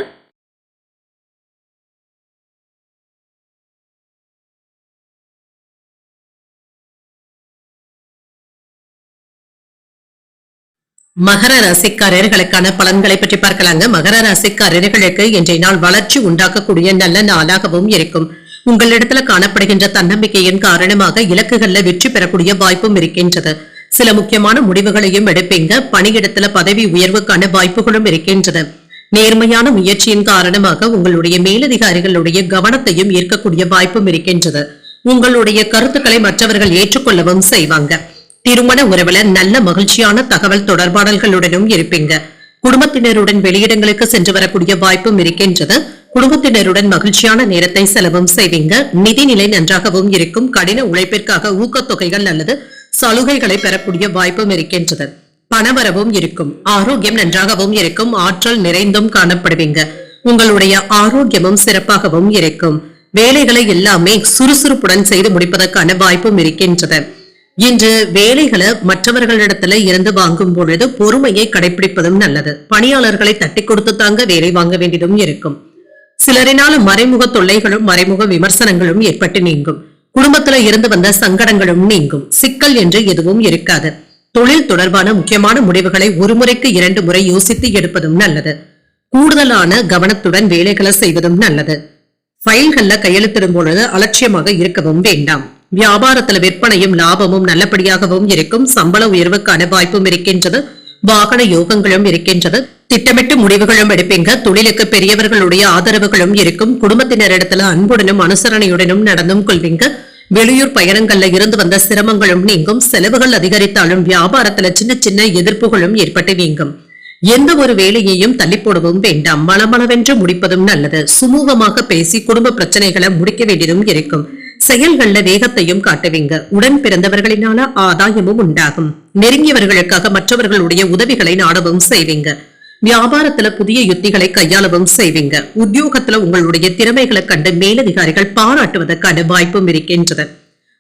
மகர ராசிக்காரர்களுக்கான பலன்களை பற்றி பார்க்கலாங்க. மகர ராசிக்காரர்களுக்கு இன்றைய நாள் வளர்ச்சி உண்டாக்கக்கூடிய நல்ல நாளாகவும் இருக்கும். உங்களிடத்துல காணப்படுகின்ற தன்னம்பிக்கையின் காரணமாக இலக்குகள்ல வெற்றி பெறக்கூடிய வாய்ப்பும் இருக்கின்றது. சில முக்கியமான முடிவுகளையும் எடுப்பீங்க. பணியிடத்துல பதவி உயர்வுக்கான வாய்ப்புகளும் இருக்கின்றது. நேர்மையான முயற்சியின் காரணமாக உங்களுடைய மேலதிகாரிகளுடைய கவனத்தையும் ஈர்க்கக்கூடிய வாய்ப்பும் இருக்கின்றது. உங்களுடைய கருத்துக்களை மற்றவர்கள் ஏற்றுக்கொள்ளவும் செய்வாங்க. திருமண உறவுல நல்ல மகிழ்ச்சியான தகவல் தொடர்பாடல்களுடனும் இருப்பீங்க. குடும்பத்தினருடன் வெளியிடங்களுக்கு சென்று வரக்கூடிய வாய்ப்பும் இருக்கின்றது. குடும்பத்தினருடன் மகிழ்ச்சியான நேரத்தை செலவும் செய்வீங்க. நிதிநிலை நன்றாகவும் இருக்கும். கடின உழைப்பிற்காக ஊக்கத்தொகைகள் அல்லது சலுகைகளை பெறக்கூடிய வாய்ப்பும் இருக்கின்றது. பணவரவும் இருக்கும். ஆரோக்கியம் நன்றாகவும் இருக்கும். ஆற்றல் நிறைந்தும் காணப்படுவீங்க. உங்களுடைய ஆரோக்கியமும் சிறப்பாகவும் இருக்கும். வேலைகளை எல்லாமே சுறுசுறுப்புடன் செய்து முடிப்பதற்கான வாய்ப்பும் இருக்கின்றது. இன்று வேலைகளை மற்றவர்களிடத்துல இருந்து வாங்கும் பொழுது பொறுமையை கடைபிடிப்பதும் நல்லது. பணியாளர்களை தட்டி கொடுத்து தாங்க வேலை வாங்க வேண்டியதும் இருக்கும். சிலரினால் மறைமுக தொல்லைகளும் மறைமுக விமர்சனங்களும் ஏற்பட்டு நீங்கும். குடும்பத்துல இருந்து வந்த சங்கடங்களும் நீங்கும். சிக்கல் என்று எதுவும் இருக்காது. தொழில் தொடர்பான முக்கியமான முடிவுகளை ஒரு முறைக்கு 2 முறை யோசித்து எடுப்பதும் நல்லது. கூடுதலான கவனத்துடன் வேலைகளை செய்வதும் நல்லது. ஃபைல்கள்ல கையெழுத்திடும் பொழுது அலட்சியமாக இருக்கவும் வேண்டாம். வியாபாரத்துல விற்பனையும் லாபமும் நல்லபடியாகவும் இருக்கும். சம்பள உயர்வுக்கான வாய்ப்பும் இருக்கின்றது. வாகன யோகங்களும் இருக்கின்றது. திட்டமிட்டு முடிவுகளும் எடுப்பீங்க. தொழிலுக்கு பெரியவர்களுடைய ஆதரவுகளும் இருக்கும். குடும்பத்தினரிடத்துல அன்புடனும் அனுசரணையுடனும் நடந்தும் கொள்வீங்க. வெளியூர் பயணங்கள்ல இருந்து வந்த சிரமங்களும் நீங்கும். செலவுகள் அதிகரித்தாலும் வியாபாரத்துல சின்ன சின்ன எதிர்ப்புகளும் ஏற்பட்டு நீங்கும். எந்த ஒரு வேலையையும் தள்ளி போடவும் வேண்டாம், மளமளவென்று முடிப்பதும் நல்லது. சுமூகமாக பேசி குடும்ப பிரச்சனைகளை முடிக்க வேண்டியதும் இருக்கும். செயல்கள்ல வேகத்தையும் காட்டுவீங்க. உடன் பிறந்தவர்களினால ஆதாயமும் உண்டாகும். நெருங்கியவர்களுக்காக மற்றவர்களுடைய உதவிகளை நாடவும் செய்வீங்க. வியாபாரத்துல புதிய யுத்திகளை கையாளவும் செய்வீங்க. உத்தியோகத்துல உங்களுடைய திறமைகளை கண்டு மேலதிகாரிகள் பாராட்டுவதற்கான வாய்ப்பும் இருக்கின்றது.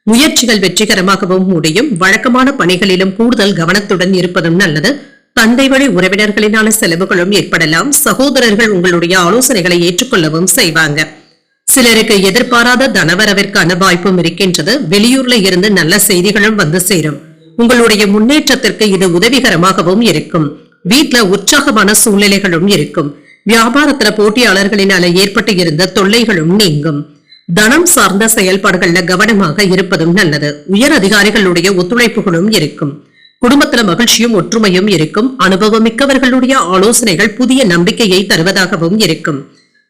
முயற்சிகள் வெற்றிகரமாகவும் முடியும். வழக்கமான பணிகளிலும் கூடுதல் கவனத்துடன் இருப்பதும் நல்லது. தந்தை வழி உறவினர்களினால செலவுகளும் ஏற்படலாம். சகோதரர்கள் உங்களுடைய ஆலோசனைகளை ஏற்றுக்கொள்ளவும் செய்வாங்க. சிலருக்கு எதிர்பாராத தனவரவிற்கான வாய்ப்பும் இருக்கின்றது. வெளியூர்ல இருந்து நல்ல செய்திகளும் வந்து சேரும். உங்களுடைய முன்னேற்றத்திற்கு இது உதவிகரமாகவும் இருக்கும். வீட்டுல உற்சாகமான சூழ்நிலைகளும் இருக்கும். வியாபாரத்துல போட்டியாளர்களினால ஏற்பட்டு இருந்த தொல்லைகளும் நீங்கும். தனம் சார்ந்த செயல்பாடுகள்ல கவனமாக இருப்பதும் நல்லது. உயர் அதிகாரிகளுடைய ஒத்துழைப்புகளும் இருக்கும். குடும்பத்துல மகிழ்ச்சியும் ஒற்றுமையும் இருக்கும். அனுபவமிக்கவர்களுடைய ஆலோசனைகள் புதிய நம்பிக்கையை தருவதாகவும் இருக்கும்.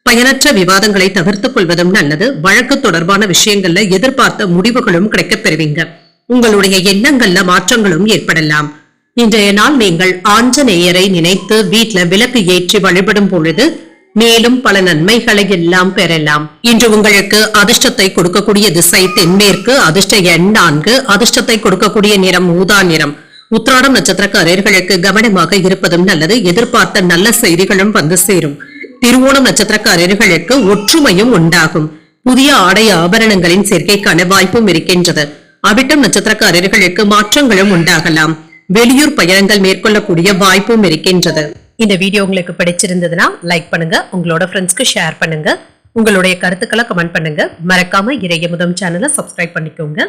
பயனற்ற விவாதங்களை தவிர்த்துக் கொள்வதும் நல்லது. வழக்கு தொடர்பான விஷயங்கள்ல எதிர்பார்த்த முடிவுகளும் கிடைக்கப் பெறுவீங்க. உங்களுடைய எண்ணங்கள்ல மாற்றங்களும் ஏற்படலாம். இன்றைய நாள் நீங்கள் ஆஞ்சநேயரை நினைத்து வீட்டுல விளக்கு ஏற்றி வழிபடும் பொழுது மேலும் பல நன்மைகளை எல்லாம் பெறலாம். இன்று உங்களுக்கு அதிர்ஷ்டத்தை கொடுக்கக்கூடிய திசை தென்மேற்கு. அதிர்ஷ்ட எண் 4. அதிர்ஷ்டத்தை கொடுக்கக்கூடிய நிறம் ஊதா நிறம். உத்திராடம் நட்சத்திரக்காரர்களுக்கு கவனமாக இருப்பதும் நல்லது. எதிர்பார்த்த நல்ல செய்திகளும் வந்து சேரும். திருவோணம் நட்சத்திரக்காரர்களுக்கு ஒற்றுமையும் உண்டாகும். புதிய ஆடை ஆபரணங்களின் சேர்க்கைக்கான வாய்ப்பும் இருக்கின்றது. அவிட்டம் நட்சத்திரக்காரர்களுக்கு மாற்றங்களும் உண்டாகலாம். வெளியூர் பயணங்கள் மேற்கொள்ளக்கூடிய வாய்ப்பும் இருக்கின்றது. இந்த வீடியோ உங்களுக்கு பிடிச்சிருந்ததுன்னா லைக் பண்ணுங்க, உங்களோட ஃப்ரெண்ட்ஸ்க்கு ஷேர் பண்ணுங்க, உங்களுடைய கருத்துக்களை கமெண்ட் பண்ணுங்க. மறக்காம இறையமுதம் சேனலை சப்ஸ்கிரைப் பண்ணிக்கோங்க.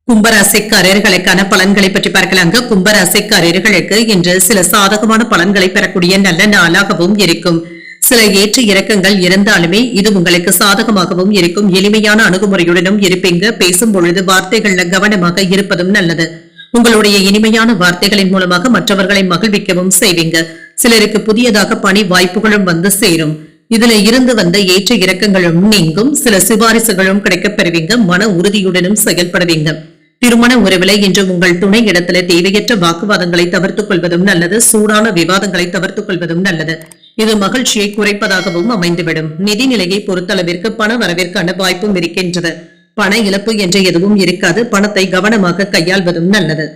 கும்பராசிக்காரர்களுக்கான பலன்களை பற்றி பார்க்கலாங்க. கும்பராசிக்காரர்களுக்கு இன்று சில சாதகமான பலன்களை பெறக்கூடிய நல்ல நாளாகவும் இருக்கும். சில ஏற்ற இறக்கங்கள் இருந்தாலுமே இது உங்களுக்கு சாதகமாகவும் இருக்கும். எளிமையான அணுகுமுறையுடனும் இருப்பீங்க. பேசும் பொழுது வார்த்தைகள்ல கவனமாக இருப்பதும் நல்லது. உங்களுடைய இனிமையான வார்த்தைகளின் மூலமாக மற்றவர்களை மகிழ்விக்கவும் செய்வீங்க. சிலருக்கு புதியதாக பணி வாய்ப்புகளும் வந்து சேரும். இதுல இருந்து வந்த ஏற்ற இறக்கங்களும் நீங்கும். சில சிபாரிசுகளும் கிடைக்கப் பெறுவீங்க. மன உறுதியுடனும் செயல்படுவீங்க. திருமண உறவிலை இன்று உங்கள் துணை இடத்துல தேவையற்ற வாக்குவாதங்களை தவிர்த்துக் கொள்வதும் நல்லது. சூடான விவாதங்களை தவிர்த்துக் கொள்வதும் நல்லது. இது மகிழ்ச்சியை குறைப்பதாகவும் அமைந்துவிடும். நிதி நிலையை பொறுத்தளவிற்கு பண வரவிற்கான வாய்ப்பும் இருக்கின்றது. பண இழப்பு என்று எதுவும் இருக்காது. பணத்தை கவனமாக கையாள்வதும் நல்லது.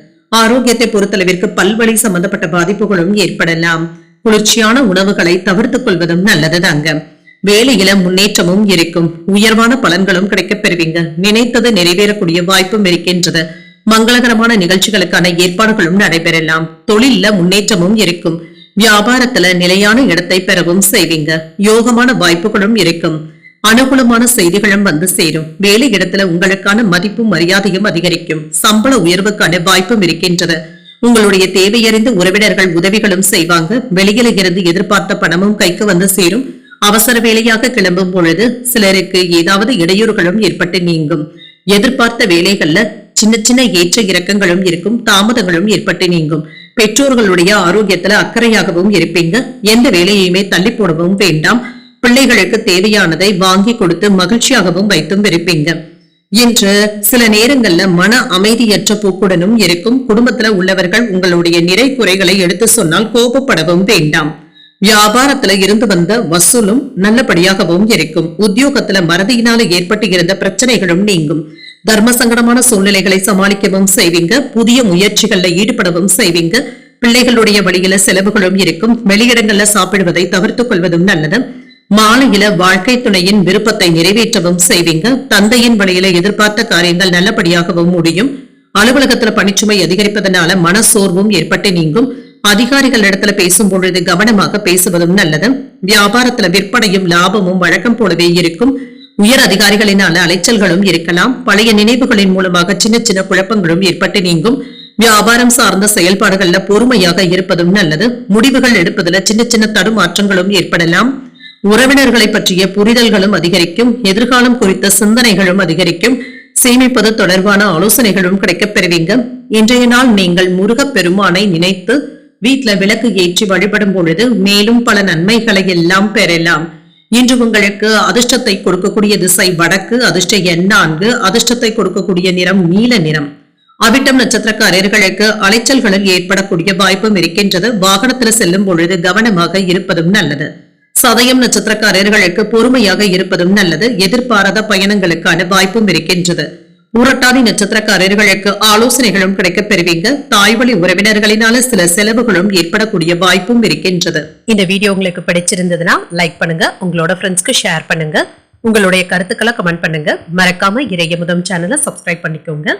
ஆரோக்கியத்தை பொறுத்தளவிற்கு பல்வழி சம்பந்தப்பட்ட பாதிப்புகளும் ஏற்படலாம். குளிர்ச்சியான உணவுகளை தவிர்த்துக் கொள்வதும் நல்லது தாங்க. வேலையில முன்னேற்றமும் இருக்கும். உயர்வான பலன்களும் கிடைக்கப் பெறுவீங்க. நினைத்தது நிறைவேறக்கூடிய வாய்ப்பும் இருக்கின்றது. மங்களகரமான நிகழ்ச்சிகளுக்கான ஏற்பாடுகளும் நடைபெறலாம். தொழில முன்னேற்றமும் இருக்கும். வியாபாரத்துல நிலையான இடத்தை பெறவும் செய்வீங்க. யோகமான வாய்ப்புகளும் இருக்கும். அனுகூலமான செய்திகளும் வந்து சேரும். வேலை இடத்துல உங்களுக்கான மதிப்பும் மரியாதையும் அதிகரிக்கும். சம்பள உயர்வுக்கான வாய்ப்பும் இருக்கின்றது. உங்களுடைய தேவையறிந்து உறவினர்கள் உதவிகளும் செய்வாங்க. வெளியில இருந்து எதிர்பார்த்த பணமும் கைக்கு வந்து சேரும். அவசர வேலையாக கிளம்பும் பொழுது சிலருக்கு ஏதாவது இடையூறுகளும் ஏற்பட்டு நீங்கும். எதிர்பார்த்த வேலைகள்ல சின்ன சின்ன ஏற்ற இறக்கங்களும் இருக்கும். தாமதங்களும் ஏற்பட்டு நீங்கும். பெற்றோர்களுடைய ஆரோக்கியத்துல அக்கறையாகவும் இருப்பீங்க. எந்த வேலையுமே தள்ளி போடவும் வேண்டாம். பிள்ளைகளுக்கு தேவையானதை வாங்கி கொடுத்து மகிழ்ச்சியாகவும் வைத்தும் இருப்பீங்க. இன்று சில நேரங்கள்ல மன அமைதியற்ற போக்குடனும் இருக்கும். குடும்பத்துல உள்ளவர்கள் உங்களுடைய நிறை குறைகளை எடுத்து சொன்னால் கோபப்படவும் வேண்டாம். வியாபாரத்துல இருந்து வந்த வசூலும் நல்லபடியாகவும் இருக்கும். உத்தியோகத்துல மறதியினால ஏற்பட்டு இருந்த பிரச்சனைகளும் நீங்கும். தர்ம சங்கடமான சூழ்நிலைகளை சமாளிக்கவும் செய்வீங்க. புதிய முயற்சிகள்ல ஈடுபடவும் செய்வீங்க. பிள்ளைகளுடைய வழியில செலவுகளும் இருக்கும். வெளியிடங்கள்ல சாப்பிடுவதை தவிர்த்துக் கொள்வதும் நல்லது. மாலையில வாழ்க்கை துணையின் விருப்பத்தை நிறைவேற்றவும் செய்வீங்க. தந்தையின் வழியில எதிர்பார்த்த காரியங்கள் நல்லபடியாகவும் முடியும். அலுவலகத்துல பணிச்சுமை அதிகரிப்பதனால மன சோர்வும் ஏற்பட்டு நீங்கும். அதிகாரிகள் இடத்துல பேசும் பொழுது கவனமாக பேசுவதும் நல்லது. வியாபாரத்துல விற்பனையும் லாபமும் வழக்கம் போலவே இருக்கும். உயர் அதிகாரிகளினால அலைச்சல்களும் இருக்கலாம். பழைய நினைவுகளின் மூலமாக சின்ன சின்ன குழப்பங்களும் ஏற்பட்டு நீங்கும். வியாபாரம் சார்ந்த செயல்பாடுகள்ல பொறுமையாக இருப்பதும் நல்லது. முடிவுகள் எடுப்பதுல சின்ன சின்ன தடுமாற்றங்களும் ஏற்படலாம். உறவினர்களை பற்றிய புரிதல்களும் அதிகரிக்கும். எதிர்காலம் குறித்த சிந்தனைகளும் அதிகரிக்கும். சேமிப்பது தொடர்பான ஆலோசனைகளும் கிடைக்கப் பெறுவீங்க. இன்றைய நாள் நீங்கள் முருகப் பெருமானை நினைத்து வீட்டுல விளக்கு ஏற்றி வழிபடும் பொழுது மேலும் பல நன்மைகளை எல்லாம் பெறலாம். இன்று உங்களுக்கு அதிர்ஷ்டத்தை கொடுக்கக்கூடிய திசை வடக்கு, அதிர்ஷ்ட எண் 4, அதிர்ஷ்டத்தை கொடுக்கக்கூடிய நிறம் நீல நிறம். அவிட்டம் நட்சத்திரக்காரர்களுக்கு அலைச்சல்களில் ஏற்படக்கூடிய வாய்ப்பும் இருக்கின்றது. வாகனத்தில் செல்லும் பொழுது கவனமாக இருப்பதும் நல்லது. சதயம் நட்சத்திரக்காரர்களுக்கு பொறுமையாக இருப்பதும் நல்லது. எதிர்பாராத பயணங்களுக்கான வாய்ப்பும் இருக்கின்றது. புரட்டாதி நட்சத்திரக்காரர்களுக்கு ஆலோசனைகளும் கிடைக்கப் பெறுவீங்க. தாய்வழி உறவினர்களினால சில செலவுகளும் ஏற்படக்கூடிய வாய்ப்பும் இருக்கின்றது. இந்த வீடியோ உங்களுக்கு பிடிச்சிருந்ததுன்னா லைக் பண்ணுங்க, உங்களோட ஃப்ரெண்ட்ஸ்க்கு ஷேர் பண்ணுங்க, உங்களுடைய கருத்துக்களை கமெண்ட் பண்ணுங்க. மறக்காம இறையமுதம் சேனலை சப்ஸ்கிரைப் பண்ணிக்கோங்க.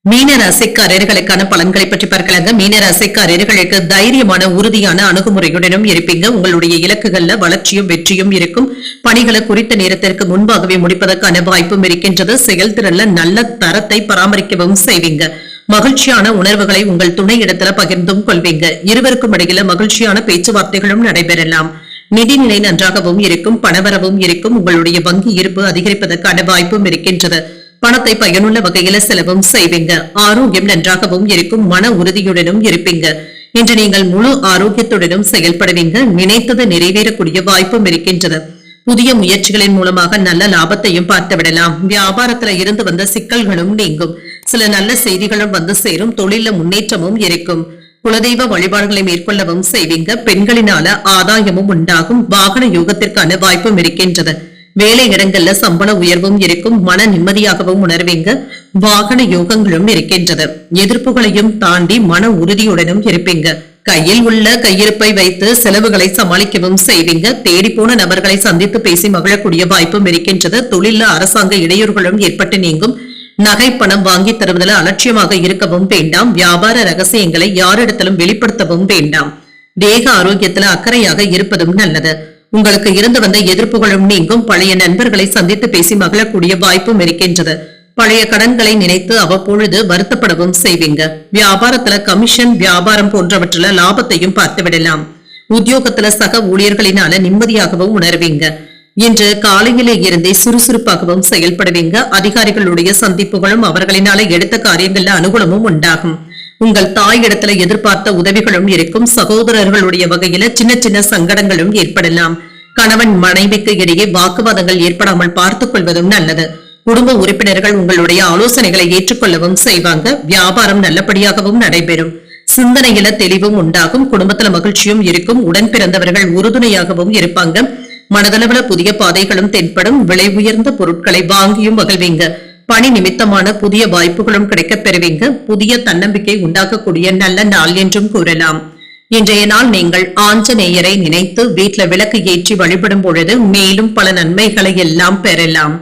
மீன ராசிக்காரர்களுக்கான பலன்களை பற்றி பார்க்கலாங்க. மீன ராசிக்காரர்களுக்கு தைரியமான உறுதியான அணுகுமுறையுடனும் இருப்பீங்க. உங்களுடைய இலக்குகள்ல வளர்ச்சியும் வெற்றியும் இருக்கும். பணிகளை குறித்த நேரத்திற்கு முன்பாகவே முடிப்பதற்கான வாய்ப்பும் இருக்கின்றது. செயல்திறன்ல நல்ல தரத்தை பராமரிக்கவும் செய்வீங்க. மகிழ்ச்சியான உணர்வுகளை உங்கள் துணை இடத்துல பகிர்ந்தும் கொள்வீங்க. இருவருக்கும் இடையில மகிழ்ச்சியான பேச்சுவார்த்தைகளும் நடைபெறலாம். நிதிநிலை நன்றாகவும் இருக்கும். பணவரவும் இருக்கும். உங்களுடைய வங்கி இருப்பு அதிகரிப்பதற்கான வாய்ப்பும் இருக்கின்றது. பணத்தை பயனுள்ள வகையில செலவும் செய்வீங்க. ஆரோக்கியம் நன்றாகவும் இருக்கும். மன உறுதியுடனும் இருப்பீங்க. இன்று நீங்கள் முழு ஆரோக்கியத்துடனும் செயல்படுவீங்க. நினைத்தது நிறைவேறக்கூடிய வாய்ப்பும் இருக்கின்றது. புதிய முயற்சிகளின் மூலமாக நல்ல லாபத்தையும் பார்த்து விடலாம். வியாபாரத்துல இருந்து வந்த சிக்கல்களும் நீங்கும். சில நல்ல செய்திகளும் வந்து சேரும். தொழில முன்னேற்றமும் இருக்கும். குலதெய்வ வழிபாடுகளை மேற்கொள்ளவும் செய்வீங்க. பெண்களினால ஆதாயமும் உண்டாகும். வாகன யோகத்திற்கான வாய்ப்பும் இருக்கின்றது. வேலை இடங்கள்ல சம்பள உயர்வும் இருக்கும். மன நிம்மதியாகவும் உணர்வீங்க. வாகன யோகங்களும் இருக்கின்றது. எதிர்ப்புகளையும் தாண்டி மன உறுதியுடனும் இருப்பீங்க. கையில் உள்ள கையிருப்பை வைத்து செலவுகளை சமாளிக்கவும் செய்வீங்க. தேடி போன நபர்களை சந்தித்து பேசி மகிழக்கூடிய வாய்ப்பும் இருக்கின்றது. தொழில அரசாங்க இடையூறுகளும் ஏற்பட்டு நீங்கும். நகை பணம் வாங்கி தருவதில் அலட்சியமாக இருக்கவும் வேண்டாம். வியாபார ரகசியங்களை யாரிடத்திலும் வெளிப்படுத்தவும் வேண்டாம். தேக ஆரோக்கியத்துல அக்கறையாக இருப்பதும் நல்லது. உங்களுக்கு இருந்து வந்த எதிர்ப்புகளும் நீங்கும். பழைய நண்பர்களை சந்தித்து பேசி மகிழக்கூடிய வாய்ப்பும் இருக்கின்றது. பழைய கடன்களை நினைத்து அவ்வப்பொழுது வருத்தப்படவும் செய்வீங்க. வியாபாரத்துல கமிஷன் வியாபாரம் போன்றவற்றில லாபத்தையும் பார்த்து விடலாம். உத்தியோகத்துல சக ஊழியர்களினால நிம்மதியாகவும் உணர்வீங்க. இன்று காலையிலே இருந்தே சுறுசுறுப்பாகவும் செயல்படுவீங்க. அதிகாரிகளுடைய சந்திப்புகளும் அவர்களினால எடுத்த காரியங்கள்ல அனுகூலமும் உண்டாகும். உங்கள் தாய் இடத்துல எதிர்பார்த்த உதவிகளும் இருக்கும். சகோதரர்களுடைய வகையில சின்ன சின்ன சங்கடங்களும் ஏற்படலாம். கணவன் மனைவிக்கு இடையே வாக்குவாதங்கள் ஏற்படாமல் பார்த்துக் கொள்வதும் நல்லது. குடும்ப உறுப்பினர்கள் உங்களுடைய ஆலோசனைகளை ஏற்றுக்கொள்ளவும் செய்வாங்க. வியாபாரம் நல்லபடியாகவும் நடைபெறும். சிந்தனையில தெளிவும் உண்டாகும். குடும்பத்துல மகிழ்ச்சியும் இருக்கும். உடன் பிறந்தவர்கள் உறுதுணையாகவும் இருப்பாங்க. மனதளவுல புதிய பாதைகளும் தென்படும். விலை உயர்ந்த பொருட்களை வாங்கியும் மகிழ்வீங்க. பணி நிமித்தமான புதிய வாய்ப்புகளும் கிடைக்கப் பெறுவீங்க. புதிய தன்னம்பிக்கை உண்டாக்கக்கூடிய நல்ல நாள் என்றும் கூறலாம். இன்றைய நாள் நீங்கள் ஆஞ்சநேயரை நினைத்து வீட்டுல விளக்கு ஏற்றி வழிபடும் பொழுது மேலும் பல நன்மைகளை எல்லாம் பெறலாம்.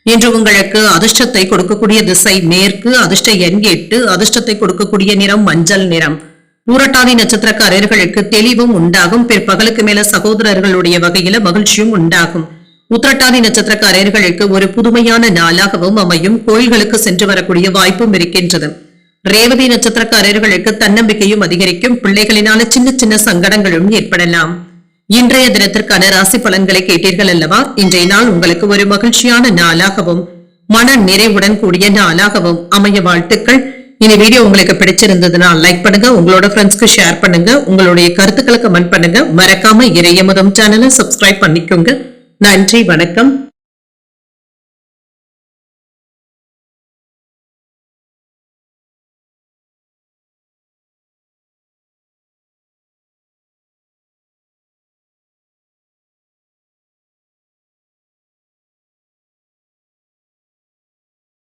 இன்று உங்களுக்கு அதிர்ஷ்டத்தை கொடுக்கக்கூடிய திசை மேற்கு, அதிர்ஷ்ட எண் 8, அதிர்ஷ்டத்தை கொடுக்கக்கூடிய நிறம் மஞ்சள் நிறம். பூரட்டாதி நட்சத்திரக்காரர்களுக்கு தெளிவும் உண்டாகும். பிற்பகலுக்கு மேல சகோதரர்களுடைய வகையில மகிழ்ச்சியும் உண்டாகும். உத்திரட்டாதி நட்சத்திரக்காரர்களுக்கு ஒரு புதுமையான நாளாகவும் அமையும். கோயில்களுக்கு சென்று வரக்கூடிய வாய்ப்பும் இருக்கின்றது. ரேவதி நட்சத்திரக்காரர்களுக்கு தன்னம்பிக்கையும் அதிகரிக்கும். பிள்ளைகளினால சின்ன சின்ன சங்கடங்களும் ஏற்படலாம். இன்றைய தினத்திற்கான ராசி பலன்களை கேட்டீர்கள் அல்லவா? இன்றைய நாள் உங்களுக்கு ஒரு மகிழ்ச்சியான நாளாகவும் மன நிறைவுடன் கூடிய நாளாகவும் அமைய வாழ்த்துக்கள். இந்த வீடியோ உங்களுக்கு பிடிச்சிருந்ததுன்னா லைக் பண்ணுங்க, உங்களோட ஃப்ரெண்ட்ஸ்க்கு ஷேர் பண்ணுங்க, உங்களுடைய கருத்துக்களை கமெண்ட் பண்ணுங்க. மறக்காம இறையமுதம் சேனலை சப்ஸ்கிரைப் பண்ணிக்கோங்க. நன்றி, வணக்கம்.